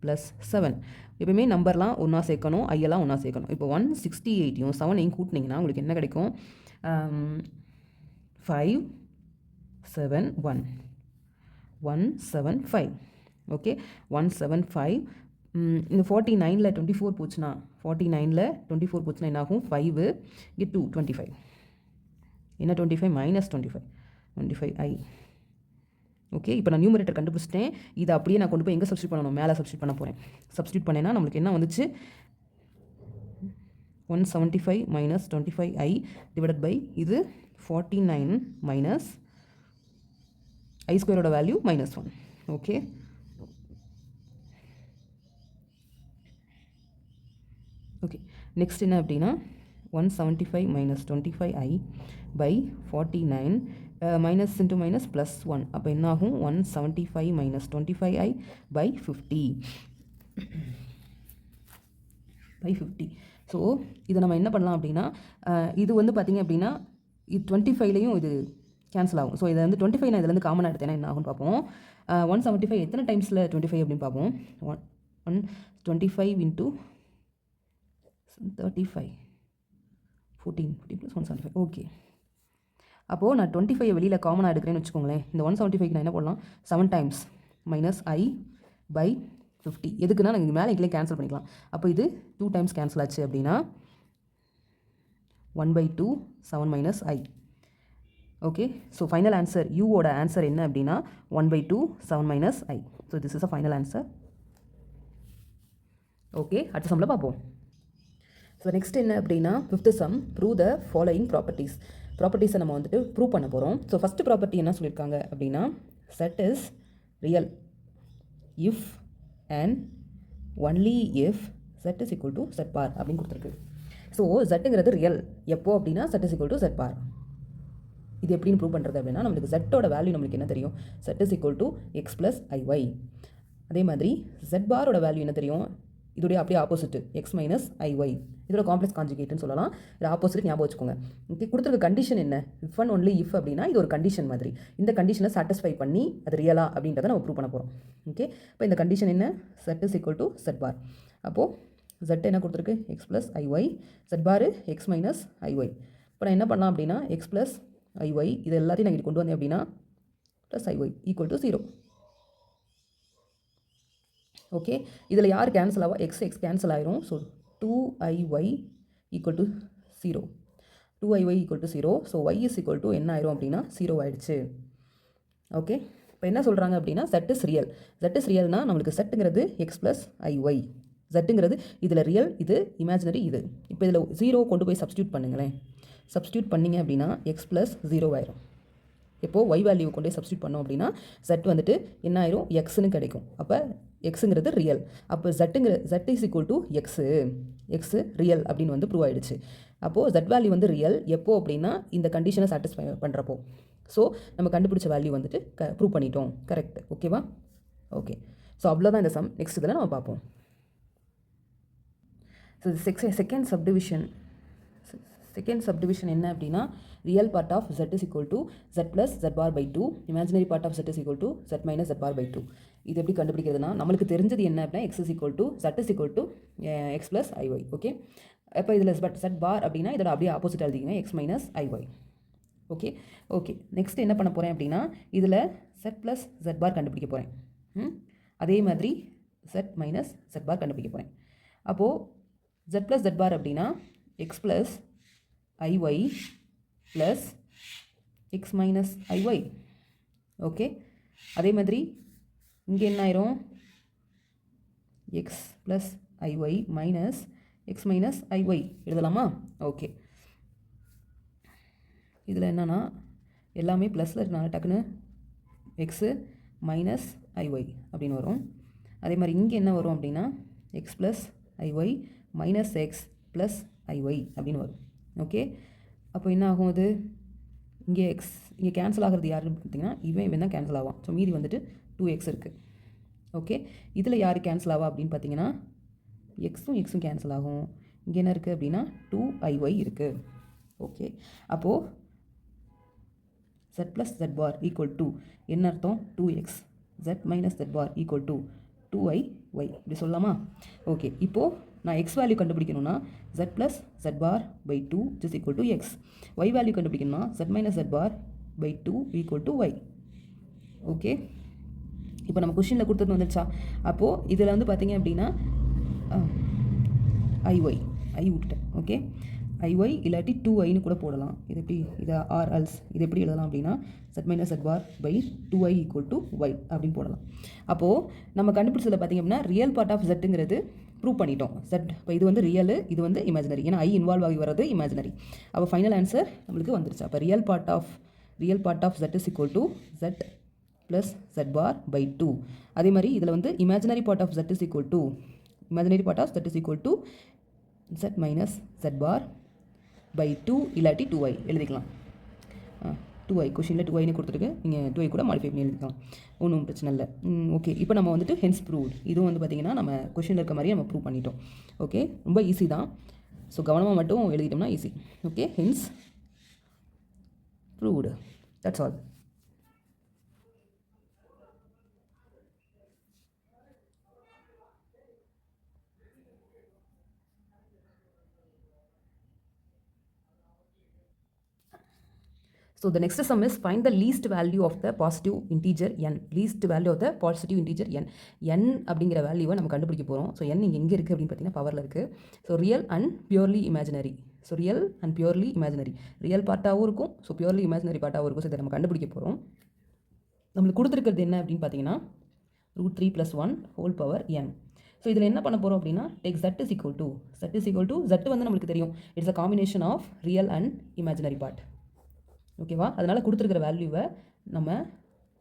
ப்ளஸ் 7. எப்பயுமே நம்பர்லாம் ஒன்றா சேர்க்கணும், ஐயெல்லாம் ஒன்றா சேர்க்கணும். இப்போ 168யும் 7ஐயும் கூட்டினீங்கன்னா உங்களுக்கு என்ன கிடைக்கும்? 5 7 1 175. ஓகே, 175. இந்த 49ல் 24 போச்சுன்னா 49ல் 24 போச்சுன்னா என்ன ஆகும்? 5 இங்கே 2 25. என்ன 25 மைனஸ் 25i. ஓகே, இப்போ நான் நியூமரேட்டர் கண்டுபிடிச்சிட்டேன். இதை அப்படியே நான் கொண்டு போய் எங்கே சப்ஸ்டியூட் பண்ணணும்? மேலே சப்ஸ்டியூட் பண்ண போகிறேன். சப்ஸ்டியூட் பண்ணேன்னா நம்மளுக்கு என்ன வந்துச்சு? 175 மைனஸ் 25i டிவைடட் பை இது 49 மைனஸ் ஐ ஸ்கொயரோட வேல்யூ -1. ஓகே, ஓகே, நெக்ஸ்ட் என்ன அப்படின்னா 175 minus 25i by 49 minus into minus plus 1. அப்போ என்ன ஆகும்? 175 minus 25i by 50 by 50. So இதை நம்ம என்ன பண்ணலாம் அப்படின்னா, இது வந்து பார்த்திங்க அப்படின்னா இது 25லையும் இது கேன்சல் ஆகும். ஸோ இதை வந்து 25 நான் இதுலேருந்து காமனாக எடுத்தேன்னா என்ன ஆகும்னு பார்ப்போம். 175 எத்தனை டைம்ஸில் 25 அப்படின்னு பார்ப்போம். 125 இன்ட்டு 35 14 + 175. ஓகே, அப்போது நான் 25 வெளியில் காமனாக எடுக்கிறேன்னு வச்சுக்கோங்களேன். இந்த 175 நான் என்ன பண்ணலாம்? 7 டைம்ஸ் மைனஸ் ஐ பை 50. எதுக்குன்னா நாங்கள் மேலே இங்கே கேன்சல் பண்ணிக்கலாம். அப்போ இது 2 டைம்ஸ் கேன்சல் ஆச்சு அப்படின்னா 1/2 7 minus i. Okay, so final answer யூவோட ஆன்சர் என்ன அப்படின்னா 1/2 7 minus i. So this is a final answer. Okay, அடுத்த சம்மில் பார்ப்போம். ஸோ நெக்ஸ்ட் என்ன அப்படின்னா 5th sum, prove the following properties. ப்ராப்பர்ட்டிஸை நம்ம வந்துட்டு ப்ரூவ் பண்ண போகிறோம். ஸோ ஃபஸ்ட்டு ப்ராப்பர்ட்டி என்ன சொல்லியிருக்காங்க அப்படின்னா z is real if and only if z is equal to z bar அப்படின்னு கொடுத்துருக்கு. ஸோ செட்டுங்கிறது ரியல் எப்போ அப்படின்னா z is equal to z bar. இது எப்படின்னு ப்ரூவ் பண்ணுறது அப்படின்னா நம்மளுக்கு செட்டோட வேல்யூ நம்மளுக்கு என்ன தெரியும்? Set is equal to X plus ஐஒய். அதே மாதிரி செட் பாரோட வேல்யூ என்ன தெரியும்? இதோடைய அப்படியே ஆப்போசிட் எக்ஸ் மைனஸ் ஐஒய். இதோட காம்ப்ளெக்ஸ் கான்ஜுகேட்னு சொல்லலாம். இது ஆப்போசிட் ஞாபகம் வச்சுக்கோங்க. ஓகே, கொடுத்துருக்க கண்டிஷன் என்ன? இஃப் அண்ட் ஒன்லி இஃப் அப்படின்னா இது ஒரு கண்டிஷன் மாதிரி. இந்த கண்டிஷனை சாட்டிஸ்ஃபை பண்ணி அது ரியலா அப்படின்றத நம்ம ப்ரூவ் பண்ண போகிறோம். ஓகே, இப்போ இந்த கண்டிஷன் என்ன? Z is equal to z bar. அப்போது செட் என்ன கொடுத்துருக்கு? X plus i y. Z bar x minus i y. இப்போ நான் என்ன பண்ணலாம் அப்படின்னா எக்ஸ் ப்ளஸ் ஐஒய் இது எல்லாத்தையும் நான் இங்கே கொண்டு வந்தேன் அப்படின்னா ப்ளஸ் ஐஒய் ஈக்குவல் டு 0. ஓகே, இதில் யார் கேன்சல் ஆகும்? எக்ஸ் கேன்சல் ஆயிரும். So 2iy equal to 0. 2iy equal to 0. So y is equal to என்ன ஆயிரும் அப்படின்னா 0 ஆயிடுச்சு. ஓகே, இப்போ என்ன சொல்கிறாங்க அப்படின்னா z is real. Z is ரியல்னா நம்மளுக்கு செட்டுங்கிறது எக்ஸ் ப்ளஸ் ஐஒய். செட்டுங்கிறது இதில் ரியல், இது இமேஜினரி, இது. இப்போ இதில் 0 கொண்டு போய் சப்ஸ்டியூட் பண்ணுங்களேன். சப்ஸ்டியூட் பண்ணிங்க அப்படின்னா எக்ஸ் ப்ளஸ் 0 ஆயிரும். இப்போது ஒய் வேல்யூ கொண்டு போய் சப்ஸ்டியூட் பண்ணோம் அப்படின்னா செட் வந்துட்டு என்ன ஆயிரும்? எக்ஸ்னு கிடைக்கும். அப்போ எக்ஸுங்கிறது ரியல். அப்போ z is equal to x real அப்படின்னு வந்து ப்ரூவ் ஆகிடுச்சு. அப்போது ஜெட் வேல்யூ வந்து ரியல் எப்போ அப்படின்னா இந்த கண்டிஷனை சாட்டிஸ்ஃபை பண்ணுறப்போ. ஸோ நம்ம கண்டுபிடிச்ச வேல்யூ வந்துட்டு ப்ரூவ் பண்ணிட்டோம். கரெக்ட். ஓகேவா? ஓகே, ஸோ அவ்வளோதான் இந்த சம். நெக்ஸ்ட் இதில் நம்ம பார்ப்போம். ஸோ செகண்ட் சப்டிவிஷன் என்ன அப்படின்னா real part of z is equal to z plus z bar by 2, imaginary part of z is equal to z minus z bar by 2. இது எப்படி கண்டுபிடிக்கிறதுனா நம்மளுக்கு தெரிஞ்சது என்ன அப்படின்னா x is equal to z is equal to x plus i y. Okay, இப்போ இதில் z bar அப்படின்னா இதோட அப்படியே ஆப்போசிட் எழுதிங்க x minus i y. Okay, okay, next என்ன பண்ண போகிறேன் அப்படின்னா இதில் z ப்ளஸ் z பார் கண்டுபிடிக்க போகிறேன். அதே மாதிரி z மைனஸ் z பார் கண்டுபிடிக்க போகிறேன். அப்போது z ப்ளஸ் z பார் அப்படின்னா x plus i y plus x minus i y. Okay, அதே மாதிரி இங்கே என்ன ஆயிரும்? X plus i y minus x minus i y எழுதலாமா? ஓகே, இதில் என்னென்னா எல்லாமே ப்ளஸில் இருக்கனால டக்குன்னு எக்ஸு மைனஸ் ஐஒய் அப்படின்னு வரும். அதே மாதிரி இங்கே என்ன வரும் அப்படின்னா X plus i y minus X plus ஐஒய் அப்படின்னு வரும். ஓகே, அப்போ என்ன ஆகும்? அது இங்கே எக்ஸ் இங்கே கேன்சல் ஆகிறது யாருன்னு பார்த்தீங்கன்னா இவன் தான் கேன்சல் ஆகும். ஸோ மீதி வந்துட்டு 2x இருக்குது. ஓகே, இதில் யார் கேன்சல் ஆவா அப்படின்னு பார்த்தீங்கன்னா எக்ஸும் கேன்சல் ஆகும். இங்கே என்ன இருக்குது அப்படின்னா 2iy இருக்குது. ஓகே, அப்போது z plus z bar equal to என்ன அர்த்தம்? 2x. z minus z bar equal to 2i y இப்படி சொல்லலாமா? ஓகே, இப்போது நான் x வேல்யூ கண்டுபிடிக்கணும்னா z plus z bar by 2 is equal to x. y value கண்டுபிடிக்கணும்னா z minus z bar by 2 equal to y. Okay, இப்போ நம்ம கொஷினில் கொடுத்தது வந்துடுச்சா? அப்போது இதில் வந்து பார்த்தீங்க அப்படின்னா ஐ விட்டுட்டேன். ஓகே, ஐஒய் இல்லாட்டி 2iன்னு கூட போடலாம். இது எப்படி, இதை ஆர் அல்ஸ் இது எப்படி எழுதலாம் அப்படின்னா z minus z bar by 2i equal to y அப்படின்னு போடலாம். அப்போது நம்ம கண்டுபிடிச்சதில் பார்த்திங்க அப்படின்னா ரியல் பார்ட் ஆஃப் ஜெட்டுங்கிறது ப்ரூவ் பண்ணிட்டோம். z இப்போ இது வந்து ரியல், இது வந்து இமேஜினரி. ஏன்னா i இன்வால்வ் ஆகி வர்றது இமேஜினரி. அப்போ ஃபைனல் ஆன்சர் நம்மளுக்கு வந்துருச்சு. அப்போ real part of z is equal to z plus z bar by 2. அதே மாதிரி இதில் வந்து imaginary part of z is equal to z minus z bar by 2 இல்லாட்டி 2i எழுதிக்கலாம். 2i கொஷினில் 2iன்னு கொடுத்துருக்கு, நீங்கள் 2i கூட மாடிஃபை பண்ணி எழுதிக்கலாம், ஒன்றும் பிரச்சனை இல்லை. ஓகே, இப்போ நம்ம வந்துட்டு ஹென்ஸ் ப்ரூவ்ட், இதுவும் வந்து பார்த்திங்கன்னா நம்ம கொஷினில் இருக்க மாதிரியே நம்ம ப்ரூவ் பண்ணிட்டோம். ஓகே, ரொம்ப ஈஸி தான். ஸோ கவனமாக மட்டும் எழுதிட்டோம்னா easy. Okay, hence proved, that's all. So the next sum is find the least value of the positive integer n. Least value of the positive integer n. n அப்படிங்கிற வேல்யூவை நம்ம கண்டுபிடிக்க போகிறோம். ஸோ n இங்கே எங்கே இருக்குது அப்படின்னு பார்த்தீங்கன்னா பவரில் இருக்குது. So real and purely imaginary. So real and purely imaginary, real பார்ட்டாகவும் இருக்கும், ஸோ பியூர்லி இமேஜினரி பார்ட்டாகவும் இருக்கும். ஸோ இதை நம்ம கண்டுபிடிக்க போகிறோம். நம்மளுக்கு கொடுத்துருக்கிறது என்ன அப்படின்னு பார்த்தீங்கன்னா √3 + 1 ஹோல் பவர் n. ஸோ இதில் என்ன பண்ண போகிறோம் அப்படின்னா take z is equal to z வந்து நம்மளுக்கு தெரியும், it's a combination of real and imaginary part. ஓகேவா? அதனால் கொடுத்துருக்கிற வேல்யூவை நம்ம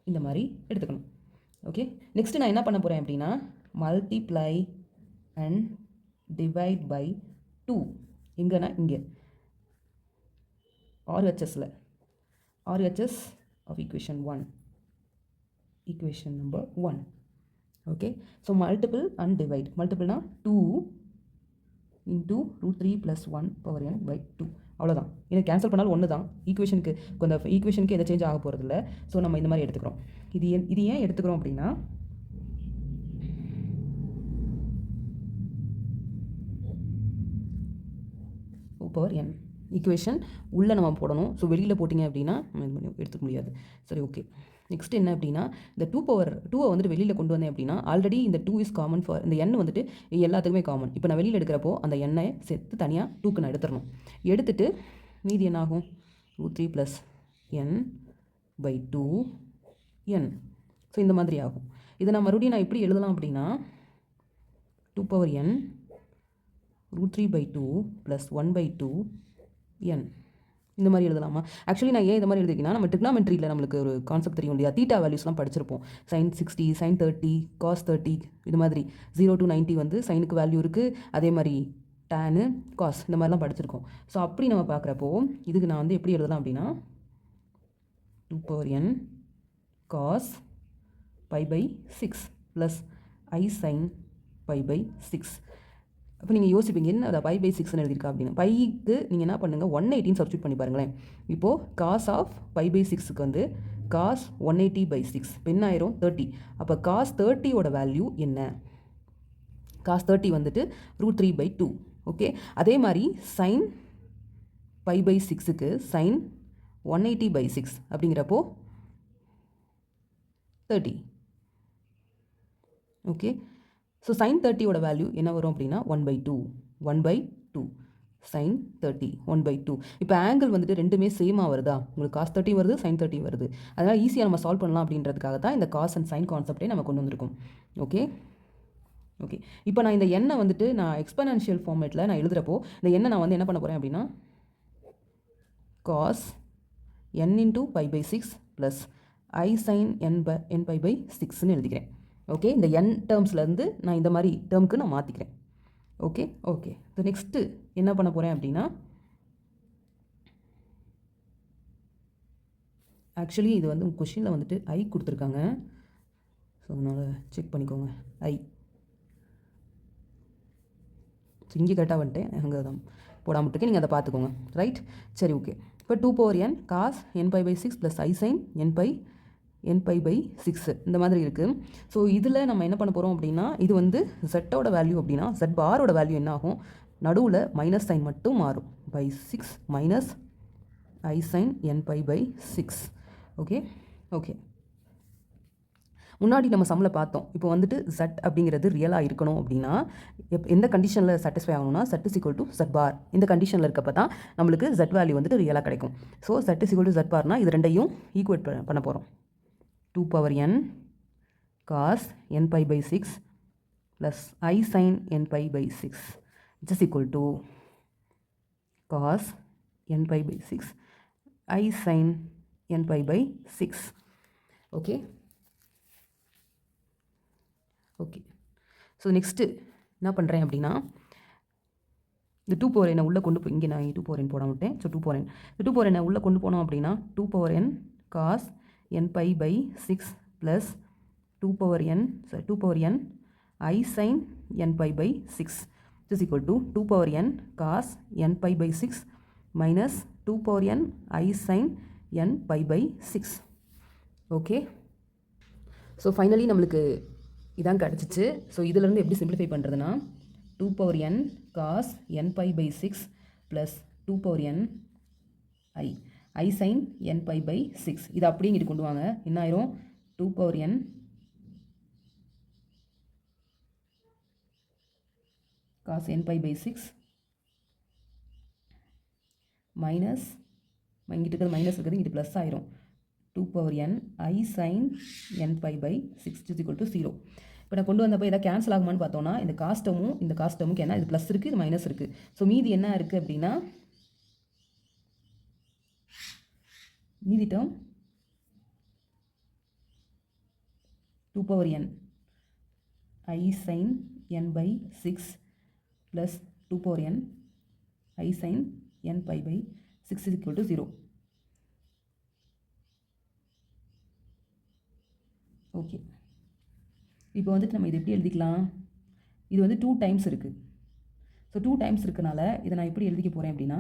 இந்த மாதிரி எடுத்துக்கணும். ஓகே, நெக்ஸ்ட்டு நான் என்ன பண்ண போகிறேன் அப்படின்னா மல்டிப்ளை அண்ட் டிவைட் பை 2. எங்கன்னா இங்கே RHS of equation 1, equation number 1. Okay, so multiple and divide. மல்டிபிள்னா 2 × √3 + 1 பவர் n பை 2. அவ்வளோதான். எனக்கு கேன்சல் பண்ணாலும் ஒன்று தான். ஈக்குவேஷனுக்கு எந்த சேஞ்ச் ஆக போகிறது இல்லை. ஸோ நம்ம இந்த மாதிரி எடுத்துக்கிறோம். இது ஏன் எடுத்துக்கிறோம் அப்படின்னா பவர் n ஈக்குவேஷன் உள்ளே நம்ம போடணும். ஸோ வெளியில் போட்டிங்க அப்படின்னா நம்ம இது பண்ணி எடுத்துக்க முடியாது. சரி, ஓகே. நெக்ஸ்ட் என்ன அப்படின்னா இந்த 2 வந்துட்டு வெளியில் கொண்டு வந்தேன் அப்படின்னா ஆல்ரெடி இந்த 2 இஸ் காமன் ஃபார் இந்த n வந்துட்டு எல்லாத்துக்குமே காமன். இப்போ நான் வெளியில் எடுக்கிறப்போ அந்த எண்ணை சேர்த்து தனியாக 2க்கு நான் எடுத்துடணும். எடுத்துட்டு மீதி என்ன ஆகும் √3 + n பை 2n. ஸோ இந்த மாதிரி ஆகும். இதை நான் மறுபடியும் நான் எப்படி எழுதலாம் அப்படின்னா 2n √3 பை 2 + 1 பை 2n இந்த மாதிரி எழுதலாமா? ஆக்சுவலி நான் ஏன் இந்த மாதிரி எழுதிருக்கேன்னா நம்ம ட்ரிக்னாமெட்ரியில் நம்மளுக்கு ஒரு கான்செப்ட் தெரியும் இல்லையா, தீட்டா வேல்யூஸ்லாம் படிச்சிருப்போம். sin 60, sin 30, cos 30 இது மாதிரி 0 to 90 வந்து சைனுக்கு வேல்யூ இருக்குது. அதே மாதிரி டேனு காஸ் இந்த மாதிரிலாம் படிச்சிருக்கோம். ஸோ அப்படி நம்ம பார்க்குறப்போ இதுக்கு நான் வந்து எப்படி எழுதலாம் அப்படின்னா 2n cos π/6 plus i sin π/6. அப்போ நீங்கள் யோசிப்பீங்க என்ன அதை π/6ன்னு எழுதியிருக்கா அப்படின்னு. பைக்கு நீங்கள் என்ன பண்ணுங்கள் 180 சப்ஸ்டியூட் பண்ணி பாருங்களேன். இப்போது cos ஆஃப் π/6க்கு வந்து cos 180/6 இப்போ என்ன ஆயிரும் 30. அப்போ cos 30யோட வேல்யூ என்ன? cos 30 வந்துட்டு √3/2. ஓகே, அதே மாதிரி sin π/6க்கு sin 180/6 அப்படிங்கிறப்போ 30. ஓகே, ஸோ sin 30யோட வேல்யூ என்ன வரும் அப்படின்னா 1/2 sin 30 1/2. இப்போ ஆங்கிள் வந்துட்டு ரெண்டுமே சேமாக வருதா, உங்களுக்கு cos 30 வருது sin 30 வருது. அதனால் ஈஸியாக நம்ம சால்வ் பண்ணலாம் அப்படின்றதுக்காக தான் இந்த cos அண்ட் sin கான்செப்டே நம்ம கொண்டு வந்திருக்கோம். ஓகே, இப்போ நான் இந்த எண்ணை வந்துட்டு நான் எக்ஸ்பனன்ஷியல் ஃபார்மேட்டில் நான் எழுதுகிறப்போ இந்த எண்ணை நான் வந்து என்ன பண்ண போகிறேன் அப்படின்னா cos n × π/6 plus i sin n/6ன்னு எழுதிக்கிறேன். ஓகே, இந்த n டேர்ம்ஸ்லேருந்து நான் இந்த மாதிரி டேர்முக்கு நான் மாற்றிக்கிறேன். ஓகே, ஸோ நெக்ஸ்ட்டு என்ன பண்ண போகிறேன் அப்படின்னா ஆக்சுவலி இது வந்து கொஷினில் வந்துட்டு i கொடுத்துருக்காங்க. ஸோ அதனால் செக் பண்ணிக்கோங்க. i ஸோ இங்கே கரெக்டாக வந்துட்டேன், அங்கே தான் போடாமல் இருக்கேன், நீங்கள் அதை பார்த்துக்கோங்க. ரைட், சரி, ஓகே. இப்போ 2n cos n/6 plus i sin n/6 n pi by 6 இந்த மாதிரி இருக்குது. ஸோ இதில் நம்ம என்ன பண்ண போகிறோம் அப்படின்னா, இது வந்து ஜெட்டோட வேல்யூ அப்படின்னா ஜெட் பாரோட வேல்யூ என்ன ஆகும், நடுவில் மைனஸ் சைன் மட்டும் மாறும். By 6 minus I sin n pi by 6. Okay okay, முன்னாடி நம்ம சம்மில் பார்த்தோம். இப்போ வந்துட்டு Z அப்படிங்கிறது ரியலாக இருக்கணும் அப்படின்னா எந்த கண்டிஷனில் சாட்டிஸ்ஃபை ஆகணும்னா Z is equal to Z bar. இந்த கண்டிஷனில் இருக்கப்போ தான் நம்மளுக்கு Z வேல்யூ வந்துட்டு ரியலாக கிடைக்கும். So Z is equal to Z barனா இது ரெண்டையும் ஈக்குவேட் பண்ண போகிறோம். 2 power n cos n pi by 6 plus I sin n pi by 6 which is equal to cos n pi by 6 I sin n pi by 6. Okay okay, so next என்ன பண்ணுறேன் அப்படின்னா, இந்த 2 power n உள்ளே கொண்டு போய் இங்கே நான் 2 power n போட மாட்டேன். ஸோ 2 power n இந்த 2 power n உள்ளே கொண்டு போனோம் அப்படின்னா 2 power n cos n pi by 6 plus 2 power n I sin n pi by 6 which is equal to 2 power n cos n pi by 6 minus 2 power n I sin n pi by 6. Okay, so finally நம்மளுக்கு இதான் கிடச்சிச்சு. So இதிலேருந்து எப்படி simplify பண்ணுறதுனா 2 power n cos n pi by 6 plus 2 power n I sin n pi by 6 இது அப்படியே இங்கிட்டு கொண்டு வாங்க. என்ன ஆயிரும், 2 power n cos n pi by 6 minus இங்கிட்டு இருக்கிறது மைனஸ் இருக்கிறது இங்கிட்டு ப்ளஸ் ஆயிரும். 2 power n I sin n pi by 6 is equal to 0. இப்போ நான் கொண்டு வந்தப்போ எதாவது கேன்சல் ஆகுமான்னு பார்த்தோன்னா இந்த காஸ்டமுக்கு என்ன, இது ப்ளஸ் இருக்குது, இது மைனஸ் இருக்குது. ஸோ மீதி என்ன இருக்குது அப்படின்னா, மீதி term 2 power n I sin n by 6 plus 2 power n I sin n pi by 6 is equal to 0. Okay, இப்போ வந்துட்டு நம்ம இது எப்படி எழுதிக்கலாம், இது வந்து 2 டைம்ஸ் இருக்குது. ஸோ 2 டைம்ஸ் இருக்கனால இதை நான் எப்படி எழுதிக்க போகிறேன் அப்படின்னா,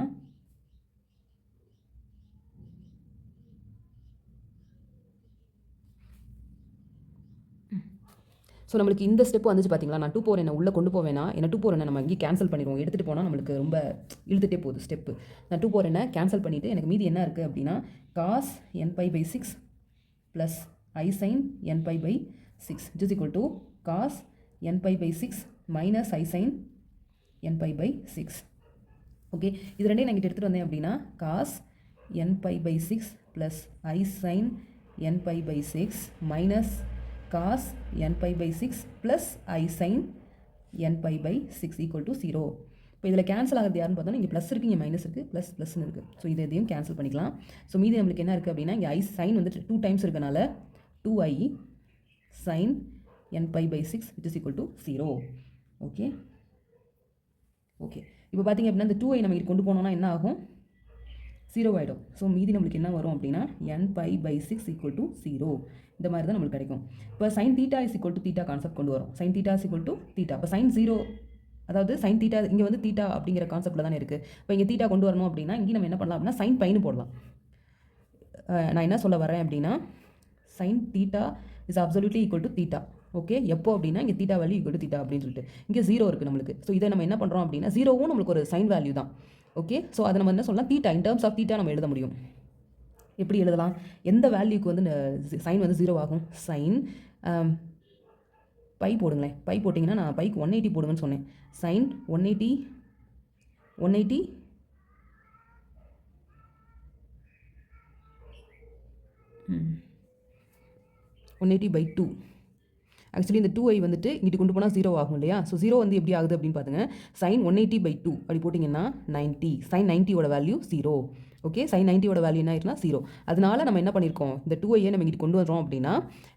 ஸோ நம்மளுக்கு இந்த ஸ்டெப் வந்துச்சு பார்த்தீங்களா, நான் 2 power n உள்ளே கொண்டு போவேன்னா என்ன 2 power n நம்ம இங்கே கேன்சல் பண்ணிடுவோம். எடுத்துகிட்டு போனால் நம்மளுக்கு ரொம்ப இழுத்துட்டே போகுது ஸ்டெப்பு. நான் 2 power n கேன்சல் பண்ணிவிட்டு எனக்கு மீதி என்ன இருக்குது அப்படின்னா cos n pi by 6 plus I sin n pi by 6 which is equal to cos n pi by 6 minus I sin n pi by 6. Okay, இது ரெண்டையும் நான் இங்கிட்ட எடுத்துகிட்டு வந்தேன் அப்படின்னா cos n pi by 6 plus I sin n pi by 6 minus cos n pi by 6 plus I sin n pi by 6 equal to 0. இப்போ இதில் cancel ஆகிறது யாருன்னு பார்த்தோன்னா இங்கே ப்ளஸ் இருக்குது, இங்கே மைனஸ் இருக்குது, ப்ளஸ்ன்னு இருக்குது. ஸோ இதையும் கேன்சல் பண்ணிக்கலாம். ஸோ மீதி நம்மளுக்கு என்ன இருக்குது அப்படின்னா, இங்கே I sin வந்துட்டு 2 டைம்ஸ் இருக்கனால 2I sin n pi by 6 which is equal to 0. Okay okay, இப்போ பார்த்திங்க அப்படின்னா இந்த 2I நம்ம இங்கே கொண்டு போனோம்னா என்ன ஆகும், 0 ஆகிடும். ஸோ மீதி நம்மளுக்கு என்ன வரும் அப்படின்னா n pi by 6 equal to 0. இந்த மாதிரி தான் நம்மளுக்கு கிடைக்கும். இப்போ sin theta is equal to theta concept கொண்டு வரும். sin theta is equal to theta. இப்போ sin 0 அதாவது sin theta இங்கே வந்து theta அப்படிங்கிற கான்செப்டில் தானே இருக்குது. இப்போ இங்கே theta கொண்டு வரணும் அப்படின்னா இங்கே நம்ம என்ன பண்ணலாம் அப்படின்னா sin பைன்னு போடலாம். நான் என்ன சொல்ல வரேன் அப்படின்னா sin theta is absolutely equal to theta. Okay, எப்போ அப்படின்னா இங்கே theta value equal to theta அப்படின்னு சொல்லிட்டு இங்கே 0 இருக்குது நம்மளுக்கு. ஸோ இதை நம்ம என்ன பண்ணுறோம் அப்படின்னா 0வும் நம்மளுக்கு ஒரு சைன் வேல்யூ தான். ஓகே, ஸோ அதை நம்ம என்ன சொல்லலாம், theta in terms of theta நம்ம எழுத முடியும். எப்படி எழுதலாம், எந்த வேல்யூக்கு வந்து சைன் வந்து 0 ஆகும், சைன் பை போடுங்களேன். பை போட்டிங்கன்னா நான் பைக்கு 180 போடுங்கன்னு சொன்னேன். Sign 180 by 2. ஆக்சுவலி இந்த 2I வந்துட்டு இங்கிட்டு கொண்டு போனால் 0 ஆகும் இல்லையா. ஸோ 0 வந்து எப்படி ஆகுது அப்படின்னு பார்த்துங்க, சைன் 180 by 2 அப்படி போட்டிங்கன்னா 90. சைன் 90யோட வேல்யூ 0. ஓகே, சைன் 90யோட வேல்யூ என்ன ஆயிருக்குன்னா 0. அதனால நம்ம என்ன பண்ணியிருக்கோம், இந்த 2ஐ நம்ம இங்கிட்டு கொண்டு வரோம் அப்படின்னா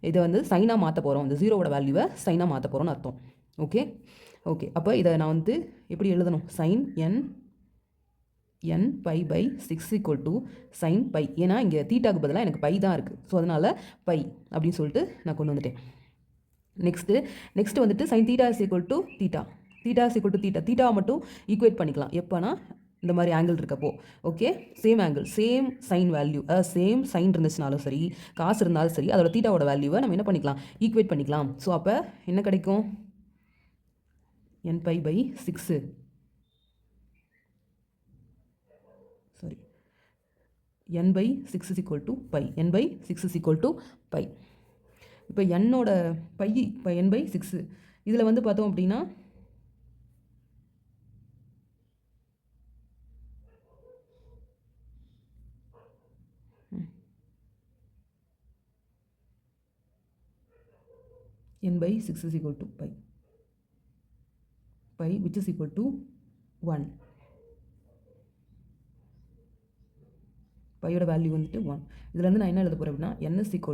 இதை வந்து சைனாக மாற்ற போகிறோம். இந்த 0வோட வேல்யூவை சைனாக மாற்ற போகிறோம்னு அர்த்தம். ஓகே ஓகே, அப்போ இதை நான் வந்து எப்படி எழுதணும், sign n pi by 6 equal to sin pi. ஏன்னா இங்கே தீட்டாக்கு பதிலாக எனக்கு பை தான் இருக்குது. ஸோ அதனால் பை அப்படின்னு சொல்லிட்டு நான் கொண்டு வந்துட்டேன். நெக்ஸ்ட்டு வந்துட்டு sin theta is equal to theta. theta is equal to theta. தீட்டாவை மட்டும் ஈக்குவேட் பண்ணிக்கலாம் எப்போனா இந்த மாதிரி ஆங்கிள் இருக்கப்போ okay same angle same sine value same sine இருந்துச்சுனாலும் சரி காசு இருந்தாலும் சரி அதோட தீட்டாவோட வேல்யூவை நம்ம என்ன பண்ணிக்கலாம் ஈக்குவேட் பண்ணிக்கலாம். ஸோ அப்போ என்ன கிடைக்கும் n π/6 சாரி n/6 = π n/6 = π. இப்போ என்னோட பை இப்போ n/6 இதில் வந்து பார்த்தோம் அப்படின்னா n/6 = π which is equal to 1. பையோட வேல்யூ வந்துட்டு 1. இதில் வந்து நான் என்ன எழுத போகிறேன் அப்படின்னா n/6 =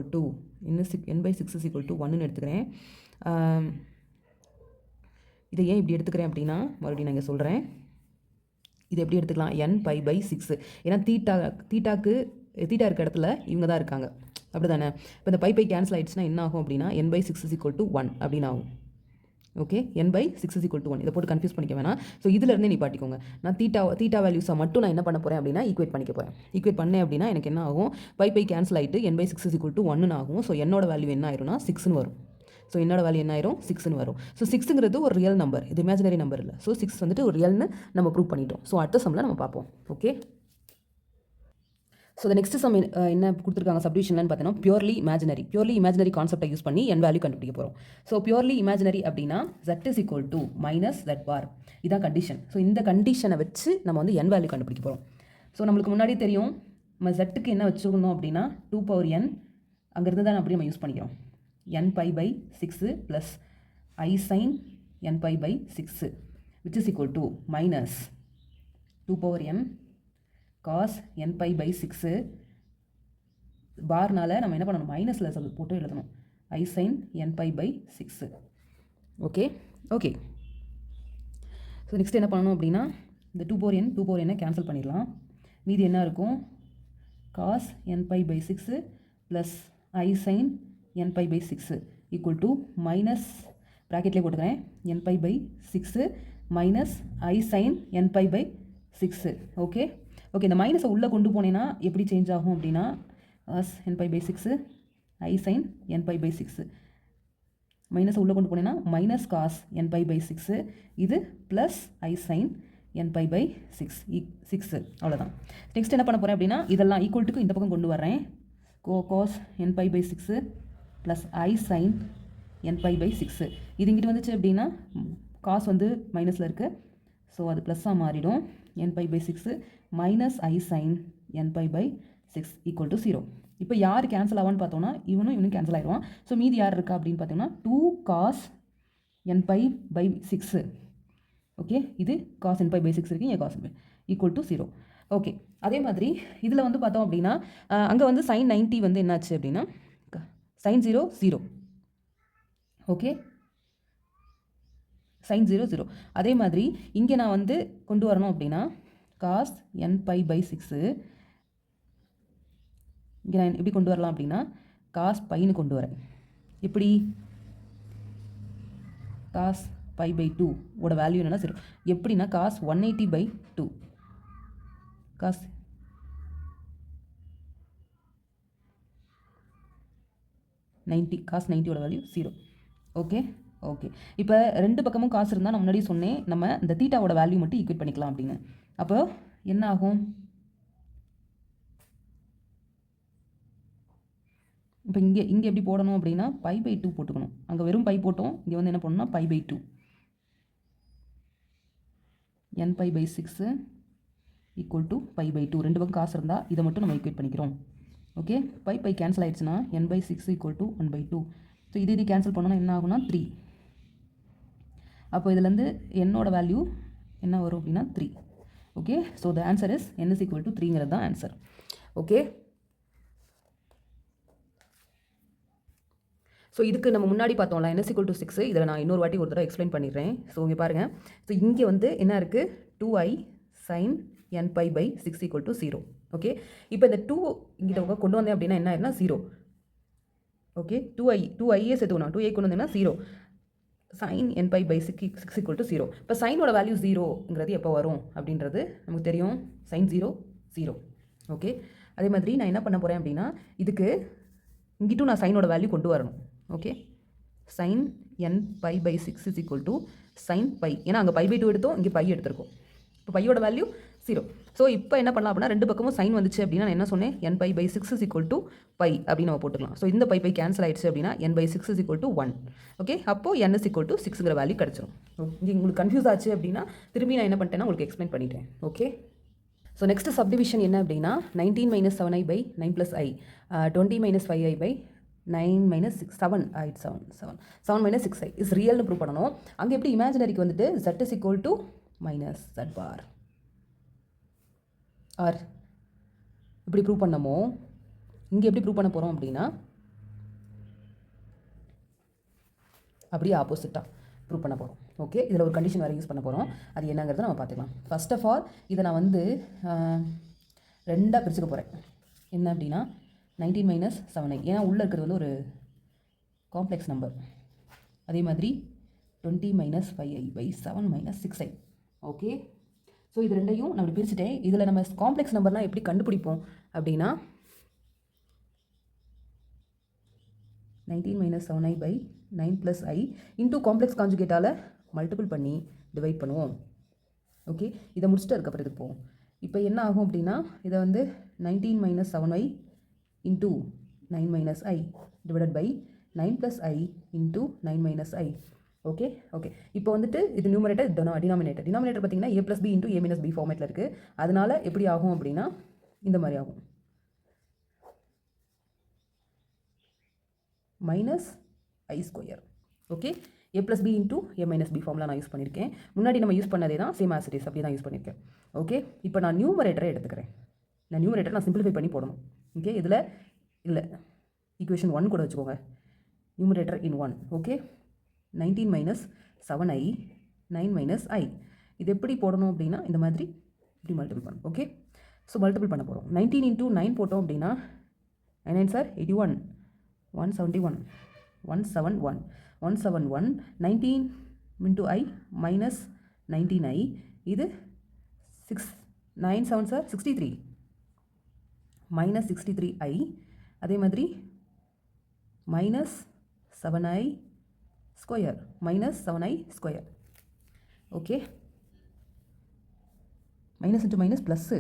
1ன்னு எடுத்துக்கிறேன். இதை ஏன் இப்படி எடுத்துக்கிறேன் அப்படின்னா மறுபடியும் நான் இங்கே சொல்கிறேன். இதை எப்படி எடுத்துக்கலாம் n/6 ஏன்னா தீட்டா இருக்க இடத்துல இவங்க தான் இருக்காங்க அப்படி தானே. இப்போ இந்த பை கேன்சல் ஆகிடுச்சுன்னா என்ன ஆகும் அப்படின்னா n/6 = 1 அப்படின்னு ஆகும். ஓகே n/6 = 1 இதை போட்டு கன்ஃபியூஸ் பண்ணிக்க வேணாம். ஸோ இதிலேருந்தே நீ பாட்டிக்கோங்க. நான் தீட்டா வேல்யூஸை மட்டும் நான் என்ன பண்ண போகிறேன் அப்படின்னா ஈக்குவேட் பண்ணிக்க போகிறேன். ஈக்குவேட் பண்ணேன் அப்படின்னா எனக்கு என்ன ஆகும் பை கேன்சல் ஆகிட்டு n/6 = 1ன்னு ஆகும். ஸோ என்னோட வேல்யூ என்ன ஆயிரும்னா 6ன்னு வரும். ஸோ என்னோட வேல்யூ என்ன ஆயிரும் 6ன்னு வரும். ஸோ 6ங்கிறது ஒரு ரியல் நம்பர், இது இமேஜினரி நம்பர் இல்லை. ஸோ 6 வந்துட்டு ஒரு ரியல்னு நம்ம ப்ரூவ் பண்ணிட்டோம். ஸோ அடுத்த சம்மில் நம்ம பார்ப்போம். ஓகே ஸோ நெக்ஸ்ட் சம் என்ன கொடுத்துருக்காங்க சப்டிவிஷன்லன்னு பார்த்தீங்கன்னா பியூர்லி இமேஜினரி கான்செப்டை யூஸ் பண்ணி n வேல்யூ கண்டுபிடிக்க போகிறோம். ஸோ பியூர்லி இமேஜினரி அப்படின்னா z = -z⁻ இதான் கண்டிஷன். ஸோ இந்த கண்டிஷனை வச்சு நம்ம வந்து n வேல்யூ கண்டுபிடிக்க போகிறோம். ஸோ நம்மளுக்கு முன்னாடி தெரியும் நம்ம z-க்கு என்ன வச்சுருந்தோம் அப்படின்னா 2n அங்கேருந்து தான் அப்படி நம்ம யூஸ் பண்ணிக்கிறோம். n/6 + I sin n/6 which is equal to minus 2n cos n/6 பார்னால நம்ம என்ன பண்ணணும் மைனஸில் போட்டு எழுதணும் I sin n/6. Okay so next என்ன பண்ணணும் அப்படின்னா இந்த 2n கேன்சல் பண்ணிடலாம். மீதி என்ன இருக்கும் cos n/6 + I sin n/6 = minus ப்ராக்கெட்லேயே போட்டுக்கிறேன் n/6 minus I sin n/6. Okay இந்த மைனஸை உள்ளே கொண்டு போனேன்னா எப்படி சேஞ்ச் ஆகும் அப்படின்னா cos n/6 I sin n/6 மைனஸை உள்ளே கொண்டு போனேன்னா மைனஸ் cos n/6 இது ப்ளஸ் I sin n/6 அவ்வளோதான். நெக்ஸ்ட் என்ன பண்ண போகிறேன் அப்படின்னா இதெல்லாம் ஈக்குவல்ட்டுக்கு இந்த பக்கம் கொண்டு வரேன். cos n/6 plus I sin n/6 இது இங்கிட்டு வந்துச்சு அப்படின்னா காஸ் வந்து மைனஸில் இருக்குது. ஸோ அது ப்ளஸ்ஸாக மாறிடும். n/6 minus I sin n/6 = 0. இப்போ யார் கேன்சல் ஆவான்னு பார்த்தோன்னா இவனும் கேன்சல் ஆகிடுவான். ஸோ மீதி யார் இருக்கா அப்படின்னு பார்த்தீங்கன்னா 2 cos n/6 ஓகே இது cos n/6 இருக்குது இங்கே cos = 0. ஓகே அதே மாதிரி இதில் வந்து பார்த்தோம் அப்படின்னா அங்கே வந்து sin 90 வந்து என்னாச்சு அப்படின்னா sin 0 0. Okay sin 0 0. அதே மாதிரி இங்கே நான் வந்து கொண்டு வரணும் அப்படின்னா cos n/6 இங்கே நான் எப்படி கொண்டு வரலாம் அப்படின்னா cos πன்னு கொண்டு வரேன். எப்படி cos π/2 ஓட வேல்யூ என்னன்னா 0. எப்படின்னா cos 180/2 cos cos 90 ஓட வேல்யூ 0. ஓகே இப்போ ரெண்டு பக்கமும் காசு இருந்தால் நான் முன்னாடி சொன்னேன் நம்ம இந்த தீட்டாவோட வேல்யூ மட்டும் ஈக்குவேட் பண்ணிக்கலாம் அப்படின்னு. அப்போ என்ன ஆகும் இப்போ இங்கே எப்படி போடணும் அப்படின்னா π/2 போட்டுக்கணும். அங்கே வெறும் பை போட்டோம், இங்கே வந்து என்ன பண்ணணும்னா π/2 n/6 = π/2. ரெண்டு பக்கம் காசு இருந்தால் இதை மட்டும் நம்ம ஈக்குவேட் பண்ணிக்கிறோம். ஓகே பை கேன்சல் ஆகிடுச்சுன்னா n/6 = 1/2. ஸோ இது கேன்சல் பண்ணோன்னா என்ன ஆகும்னா 3. அப்போ இதுலேருந்து என்னோட வேல்யூ என்ன வரும் அப்படின்னா 3. Okay so the answer is n = 3ங்கிறது தான் ஆன்சர். ஓகே ஸோ இதுக்கு நம்ம முன்னாடி பார்த்தோம்ல n = 6. இதில் நான் இன்னொரு வாட்டி ஒரு தடவை எக்ஸ்பிளைன் பண்ணிடுறேன். ஸோ இங்கே பாருங்கள். ஸோ இங்கே வந்து என்ன இருக்குது 2i sin n/6 = 0. ஓகே இப்போ இந்த 2 இங்கிட்ட கொண்டு வந்தேன் அப்படின்னா என்ன ஆயிருன்னா 0. ஓகே 2i சேர்த்துக்கணும். 2i கொண்டு வந்தேன்னா 0. sin n pi by 6 equal to 0. இப்போ சைனோட வேல்யூ 0ங்கிறது எப்போ வரும் அப்படின்றது நமக்கு தெரியும். sin 0 0. ஓகே, அதே மாதிரி நான் என்ன பண்ண போகிறேன் அப்படின்னா இதுக்கு இங்கிட்டும் நான் சைனோட வேல்யூ கொண்டு வரணும். Okay, sin n pi by 6 is equal to sin pi. ஏன்னா அங்கே pi by 2 எடுத்தோம், இங்கே pi எடுத்திருக்கோம். இப்போ பையோட வேல்யூ 0. ஸோ இப்போ என்ன பண்ணலாம் அப்படின்னா ரெண்டு பக்கமும் சைன் வந்துச்சு அப்படின்னா நான் என்ன சொன்னேன், n pi by 6 is equal to pi அப்படின்னு நம்ம போட்டுக்கலாம். ஸோ இந்த pi கேன்சல் ஆயிடுச்சு அப்படின்னா n by 6 is equal to 1. Okay, அப்போது n is equal to 6ங்கிற வேல்யூ கிடச்சிரும். இங்கே உங்களுக்கு கன்ஃபியூஸ் ஆச்சு அப்படின்னா திரும்பி நான் என்ன பண்ணிட்டேன்னா உங்களுக்கு எக்ஸ்பிளைன் பண்ணிட்டேன். ஓகே, ஸோ நெக்ஸ்ட் சப்டிவிஷன் என்ன அப்படின்னா 19 minus 7i by 9 plus i, 20 minus 5i by 9 minus 6, 7 ஆயிடுச்சு, 7 minus 6i இஸ் ரியல்னு ப்ரூவ் பண்ணணும். அங்கே எப்படி இமேஜினரிக்கு வந்துட்டு z is equal to minus z bar or இப்படி ப்ரூவ் பண்ணமோ இங்கே எப்படி ப்ரூவ் பண்ண போகிறோம் அப்படின்னா அப்படியே ஆப்போசிட்டாக ப்ரூவ் பண்ண போகிறோம். ஓகே, இதில் ஒரு கண்டிஷன் வேறு யூஸ் பண்ண போகிறோம். அது என்னங்கிறத நம்ம பார்த்துக்கலாம். ஃபர்ஸ்ட் ஆஃப் ஆல் இதை நான் வந்து ரெண்டாக பிரிச்சுக்க போகிறேன். என்ன அப்படின்னா 19 minus 7i, ஏன்னா உள்ளே இருக்கிறது வந்து ஒரு காம்ப்ளெக்ஸ் நம்பர். அதே மாதிரி 20 minus 5i by 7 minus 6i. Okay, so இது ரெண்டையும் நம்ம பிரிச்சுட்டேன். இதில் நம்ம காம்ப்ளெக்ஸ் நம்பர்னால் எப்படி கண்டுபிடிப்போம் அப்படின்னா 19 minus 7i by 9 plus i into complex கான்ஜுகேட்டால் மல்டிபிள் பண்ணி டிவைட் பண்ணுவோம். ஓகே, இதை முடிச்சுட்டு அதுக்கப்புறம் இதுக்கு போவோம். இப்போ என்ன ஆகும் அப்படின்னா இதை வந்து 19 minus 7i into 9 minus i divided by 9 plus i into 9 minus i. Okay, okay, இப்போ வந்துட்டு இது நியூமரேட்டர், டினாமினேட்டர் பார்த்தீங்கன்னா a plus b into a minus b ஃபார்மேட்டில் இருக்குது. அதனால் எப்படி ஆகும் அப்படின்னா இந்த மாதிரி ஆகும், minus i square. Okay, a plus b into a minus b formula நான் யூஸ் பண்ணியிருக்கேன். முன்னாடி நம்ம யூஸ் பண்ணதே தான், சேம் ஆஸ் இட் இஸ் அப்படி தான் யூஸ் பண்ணியிருக்கேன். ஓகே, இப்போ நான் நியூமரேட்டரை எடுத்துக்கிறேன். நியூமரேட்டர் நான் சிம்பிளிஃபை பண்ணி போடணும். ஓகே, இதில் இல்லை ஈக்குவேஷன் 1 கூட வச்சுக்கோங்க, numerator in 1. Okay, 19 minus 7i 9 minus i. இது எப்படி போடணும் அப்படின்னா இந்த மாதிரி இப்படி மல்டிபிள் பண்ணணும். ஓகே, ஸோ மல்டிபிள் பண்ண போகிறோம். 19 இன்டூ 9 போட்டோம் அப்படின்னா 9 sir 81, 171, 171, 171. 19 into i minus 19i, இது 6, 9 7 சார் 63, மைனஸ் 63i. அதே மாதிரி minus 7i square, minus 7i square. Okay, minus into minus plus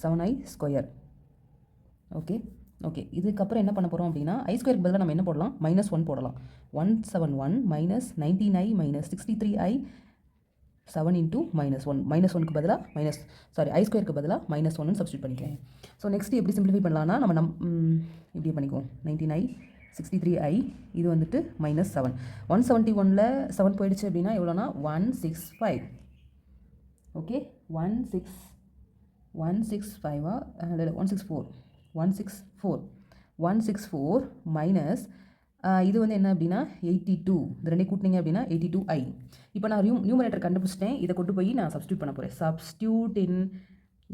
7i square. Okay, okay, இதுக்கப்புறம் என்ன பண்ண போகிறோம் அப்படின்னா i ஸ்கொயருக்கு பதிலாக நம்ம என்ன போடலாம், -1 போடலாம். 171 minus 19i minus 63i 7 into -1, -1க்கு பதிலாக i ஸ்கொயருக்கு பதிலாக -1 சப்ஸ்டியூட் பண்ணிக்கிறேன். ஸோ நெக்ஸ்ட் எப்படி சிம்பிளிஃபை பண்ணலாம்னா நம்ம இப்படி பண்ணிக்குவோம். 19i 63i இது வந்துட்டு -7, 171ல் 7 போயிடுச்சு அப்படின்னா எவ்வளோனா 165. ஓகே, 165 164 மைனஸ் இது வந்து என்ன அப்படின்னா 82. இது ரெண்டே கூட்டினீங்க அப்படின்னா 82i. இப்போ நான் நியூமரேட்டர் கண்டுபிடிச்சிட்டேன். இதை கொண்டு போய் நான் சப்ஸ்டியூட் பண்ண போகிறேன். Substitute in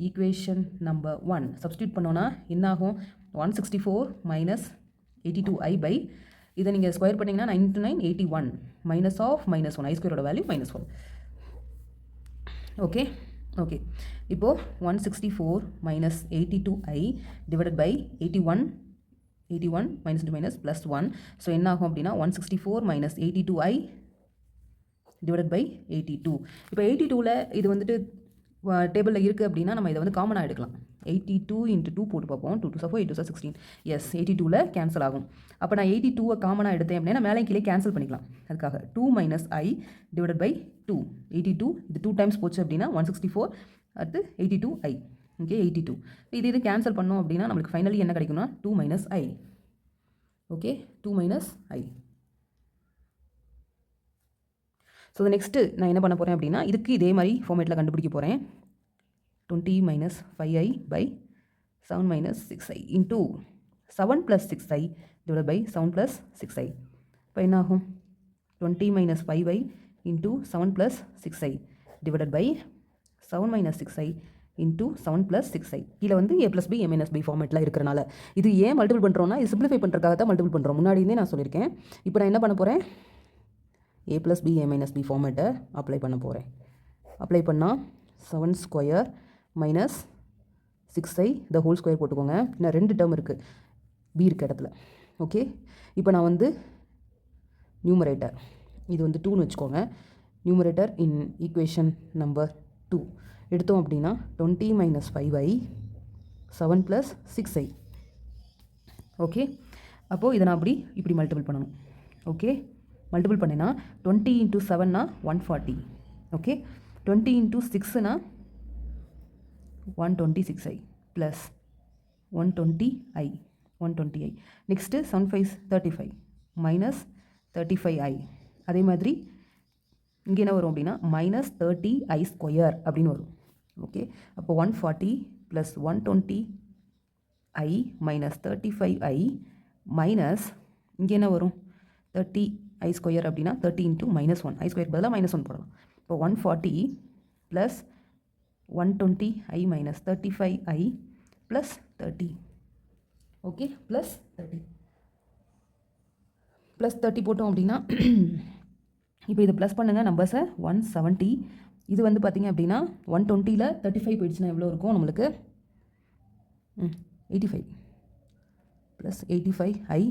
equation number 1 substitute பண்ணோன்னா என்ன ஆகும், 164 மைனஸ் 82i பை இதை நீங்கள் ஸ்கொயர் பண்ணிங்கன்னா 9 into 9 81 மைனஸ் ஆஃப் -1, i ஸ்கொயரோட வேல்யூ -1. ஓகே, ஓகே, இப்போது 164 minus 82i divided by 81 minus into minus plus 1. So என்ன ஆகும் அப்படின்னா 164 மைனஸ் 82i டிவைடட் பை 82. இப்போ 82ல் இது வந்துட்டு டேபிளில் இருக்குது அப்படின்னா நம்ம இதை வந்து காமனாக எடுக்கலாம். 82 into 2 போட்டு பார்ப்போம். 2 2 4 8 2 16. எஸ், 82ல் கேன்சல் ஆகும். அப்போ நான் 82வை காமனாக எடுத்தேன் அப்படின்னா மேலே கீழே கேன்சல் பண்ணிக்கலாம். அதுக்காக 2 மைனஸ் i டிவைடட் பை 2. 82 இது 2 டைம்ஸ் போச்சு அப்படின்னா 164 அடுத்து 82i. ஓகே, 82 இது கேன்சல் பண்ணோம் அப்படின்னா நம்மளுக்கு ஃபைனலி என்ன கிடைக்கும்னா 2 minus i. Okay, 2 minus i. So next நான் என்ன பண்ண போகிறேன் அப்படின்னா இதுக்கு இதே மாதிரி ஃபார்மேட்டில் கண்டுபிடிக்க போகிறேன். 20 minus 5i by 7 minus 6i into 7 plus 6i divided by 7 plus 6i. இப்போ என்ன ஆகும், 20 minus 5i into 7 plus 6i divided by 7 minus 6i into 7 + 6i. கீழே வந்து a + b a - b ஃபார்மேட்டில் இருக்கிறனால இது ஏன் மல்டிபிள் பண்ணுறோன்னா இது சிம்பிளிஃபை பண்ணுறதுக்காக தான் மல்டிபிள் பண்ணுறோம். முன்னாடியே நான் சொல்லியிருக்கேன். இப்போ நான் என்ன பண்ண போகிறேன், a + b a - b ஃபார்மேட்டை apply பண்ண போகிறேன். அப்ளை பண்ணால் 7² minus 6i the whole square போட்டுக்கோங்க. இன்னும் 2 டேர்ம் இருக்குது b இருக்க இடத்துல. ஓகே, இப்போ நான் வந்து நியூமரேட்டர் இது வந்து 2ன்னு வச்சுக்கோங்க. நியூமரேட்டர் இன் ஈக்குவேஷன் நம்பர் 2 எடுத்தோம் அப்படின்னா 20 - 5i 7 + 6i. ஓகே, அப்போது இதை நான் இப்படி மல்டிபிள் பண்ணணும். ஓகே, மல்டிபிள் பண்ணினா 20 × 7 140. Okay, 20 × 6 126i plus 120i. Next 7 5 35 minus 35i. அதே மாதிரி இங்கே என்ன வரும் அப்படின்னா -30i² அப்படின்னு வரும். ஓகே, அப்போ 140 + 120i - 35i மைனஸ் இங்கே என்ன வரும் 30i² அப்படின்னா 30 × -1 i² பதிலாக -1 போடலாம். இப்போ 140 + 120i - 35i + 30. ஓகே, ப்ளஸ் 30 போட்டோம் அப்படின்னா இப்போ இதை ப்ளஸ் பண்ணுங்கள் நம்பர்ஸை 170. இது வந்து பார்த்திங்க அப்படின்னா 120ல் 35 போயிடுச்சுன்னா எவ்வளோ இருக்கும் நம்மளுக்கு 85 ப்ளஸ் 85i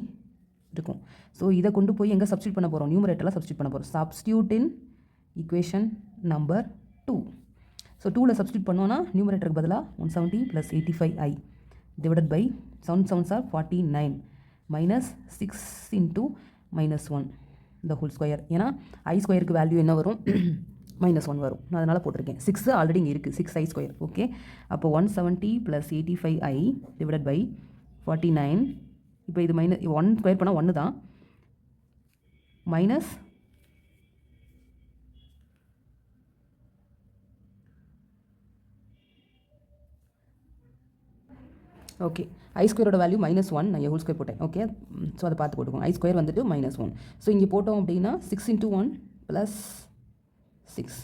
இருக்கும். ஸோ இதை கொண்டு போய் எங்கே சப்ஸ்டியூட் பண்ண போகிறோம், நியூமரேட்டரில் சப்ஸ்டியூட் பண்ண போகிறோம். Substitute in equation number 2. So 2ல் சப்ஸ்டியூட் பண்ணோன்னா நியூமரேட்டருக்கு பதிலாக 170 + 85i divided by 7 7s are 49 minus 6 × -1 the whole square. ஏன்னா i² வேல்யூ என்ன வரும் -1 வரும். நான் அதனால் போட்டிருக்கேன். 6 ஆல்ரெடி இங்கே இருக்குது 6i². ஓகே, அப்போ 170 + 85i டிவைடட் பை 49. இப்போ இது -1² பண்ணால் 1 தான் மைனஸ் ஓகே, i² வேல்யூ -1 நான் ஹோல் ஸ்கொயர் போட்டேன். ஓகே, ஸோ அதை பார்த்து போட்டுக்கோங்க. i² வந்துட்டு -1. ஸோ இங்கே போட்டோம் அப்படின்னா 6 × 1 + 6.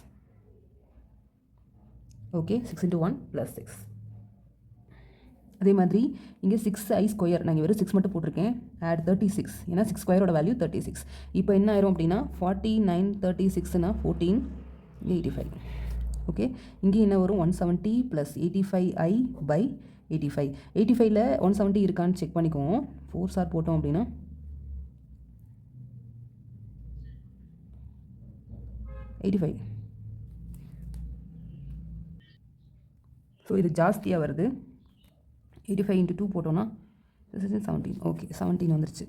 ஓகே, 6 × 1 + 6. அதே மாதிரி இங்கே 6i², நான் இங்கே வெறும் 6 மட்டும் போட்டிருக்கேன். ஆட் 36 ஏன்னா 6² வேல்யூ 36. இப்போ என்ன ஆயிரும் அப்படின்னா 49 36னா 1485. ஓகே, இங்கே என்ன வரும் 170 + 85i / 85. 85ல் 170 இருக்கான்னு செக் பண்ணிக்குவோம். 4 சார் போட்டோம் அப்படின்னா 85. ஸோ இது ஜாஸ்தியாக வருது. 85 × 2 போட்டோன்னா 17. ஓகே, 17 வந்துருச்சு.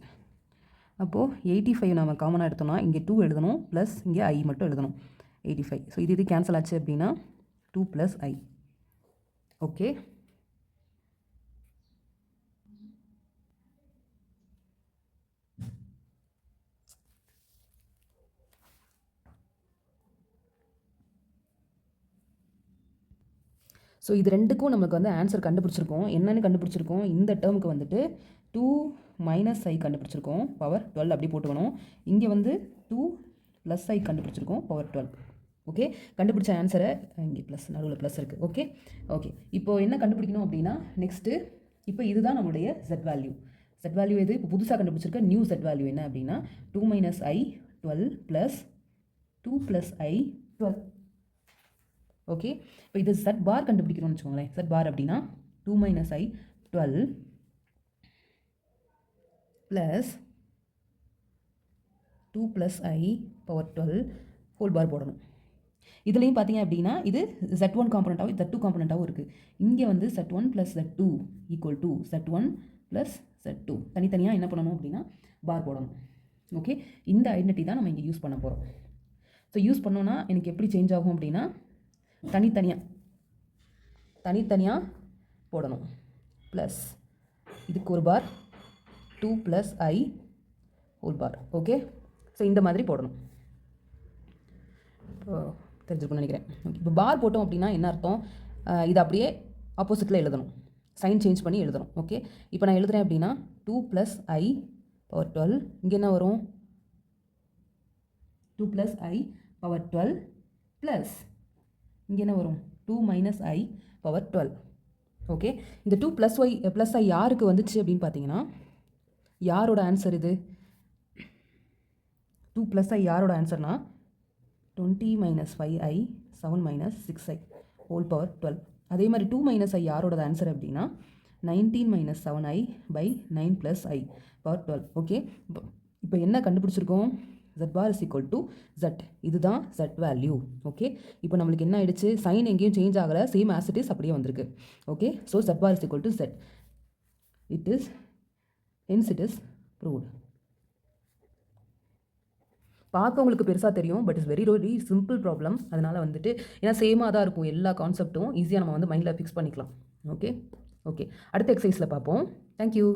அப்போது 85 நம்ம காமனாக எடுத்தோம்னா இங்கே 2 எழுதணும் ப்ளஸ் இங்கே i மட்டும் எழுதணும் 85. ஸோ இது கேன்சல் ஆச்சு அப்படின்னா 2 + i. ஓகே, ஸோ இது ரெண்டுக்கும் நமக்கு வந்து ஆன்சர் கண்டுபிடிச்சிருக்கோம். என்னென்னு கண்டுபிடிச்சிருக்கோம், இந்த டேர்முக்கு வந்துட்டு 2 - i கண்டுபிடிச்சிருக்கோம் பவர் 12 அப்படி போட்டுக்கணும். இங்கே வந்து 2 + i கண்டுபிடிச்சிருக்கோம் பவர் 12. ஓகே, கண்டுபிடிச்ச ஆன்சரை இங்கே ப்ளஸ் நடுவில் ப்ளஸ் இருக்குது. ஓகே ஓகே, இப்போது என்ன கண்டுபிடிக்கணும் அப்படின்னா நெக்ஸ்ட்டு இப்போ இதுதான் நம்மளுடைய z வேல்யூ. z வேல்யூ எது, இப்போ புதுசாக கண்டுபிடிச்சிருக்க நியூ z வேல்யூ என்ன அப்படின்னா 2 - i 12 + 2 + i 12. ஓகே, இப்போ இது z பார் கண்டுபிடிக்கணும்னு வச்சுக்கோங்களேன். z பார் அப்படின்னா 2 - i 12 plus 2 + i power 12 whole bar போடணும். இதுலேயும் பார்த்தீங்க அப்படின்னா இது z1 காம்பனண்ட்டாகவும் z2 காம்பனண்ட்டாகவும் இருக்குது. இங்கே வந்து z1 + z2 = z1 + z2 தனித்தனியாக என்ன பண்ணணும் அப்படின்னா பார் போடணும். ஓகே, இந்த ஐடென்டிட்டி தான் நம்ம இங்கே யூஸ் பண்ண போகிறோம். ஸோ யூஸ் பண்ணோன்னா எனக்கு எப்படி சேஞ்ச் ஆகும் அப்படின்னா தனித்தனியாக போடணும். ப்ளஸ் இதுக்கு ஒரு bar 2 + i whole bar. Okay, so இந்த மாதிரி போடணும். தெரிஞ்சுக்கணும்னு நினைக்கிறேன். ஓகே, இப்போ பார் போட்டோம் அப்படின்னா என்ன அர்த்தம், இது அப்படியே ஆப்போசிட்டில் எழுதணும், சைன் சேஞ்ச் பண்ணி எழுதணும். ஓகே, இப்போ நான் எழுதுகிறேன் அப்படின்னா 2 + i பவர் 12. இங்கே என்ன வரும் 2 + i பவர் 12 ப்ளஸ் இங்கே என்ன வரும் 2 மைனஸ் ஐ பவர் 12. ஓகே, இந்த 2 ப்ளஸ் ஐ யாருக்கு வந்துச்சு அப்படின்னு பார்த்தீங்கன்னா, யாரோட ஆன்சர் இது? 2 ப்ளஸ் ஐ யாரோட ஆன்சர்னா 20 minus 5i 7 minus 6i whole power 12. அதே மாதிரி 2 மைனஸ் ஐ யாரோட ஆன்சர் அப்படின்னா 19 minus 7i by 9 plus i power 12. Okay, இப்போ என்ன கண்டுபிடிச்சிருக்கோம்? z bar is equal to z. இதுதான் z வேல்யூ. ஓகே, இப்போ நம்மளுக்கு என்ன ஆயிடுச்சு? சைன் எங்கேயும் சேஞ்ச் ஆகலை, சேம் ஆஸ் இட் இஸ் அப்படியே வந்திருக்கு. Okay, so z bar is equal to z. Hence it is proved. பார்க்க உங்களுக்கு பெருசாக தெரியும், but it's very simple problem. அதனால் வந்துட்டு ஏன்னா சேமாக தான் இருக்கும் எல்லா கான்செப்ட்டும், ஈஸியாக நம்ம வந்து மைண்டில் ஃபிக்ஸ் பண்ணிக்கலாம். ஓகே, அடுத்த எக்ஸசைஸில் பார்ப்போம். தேங்க்யூ.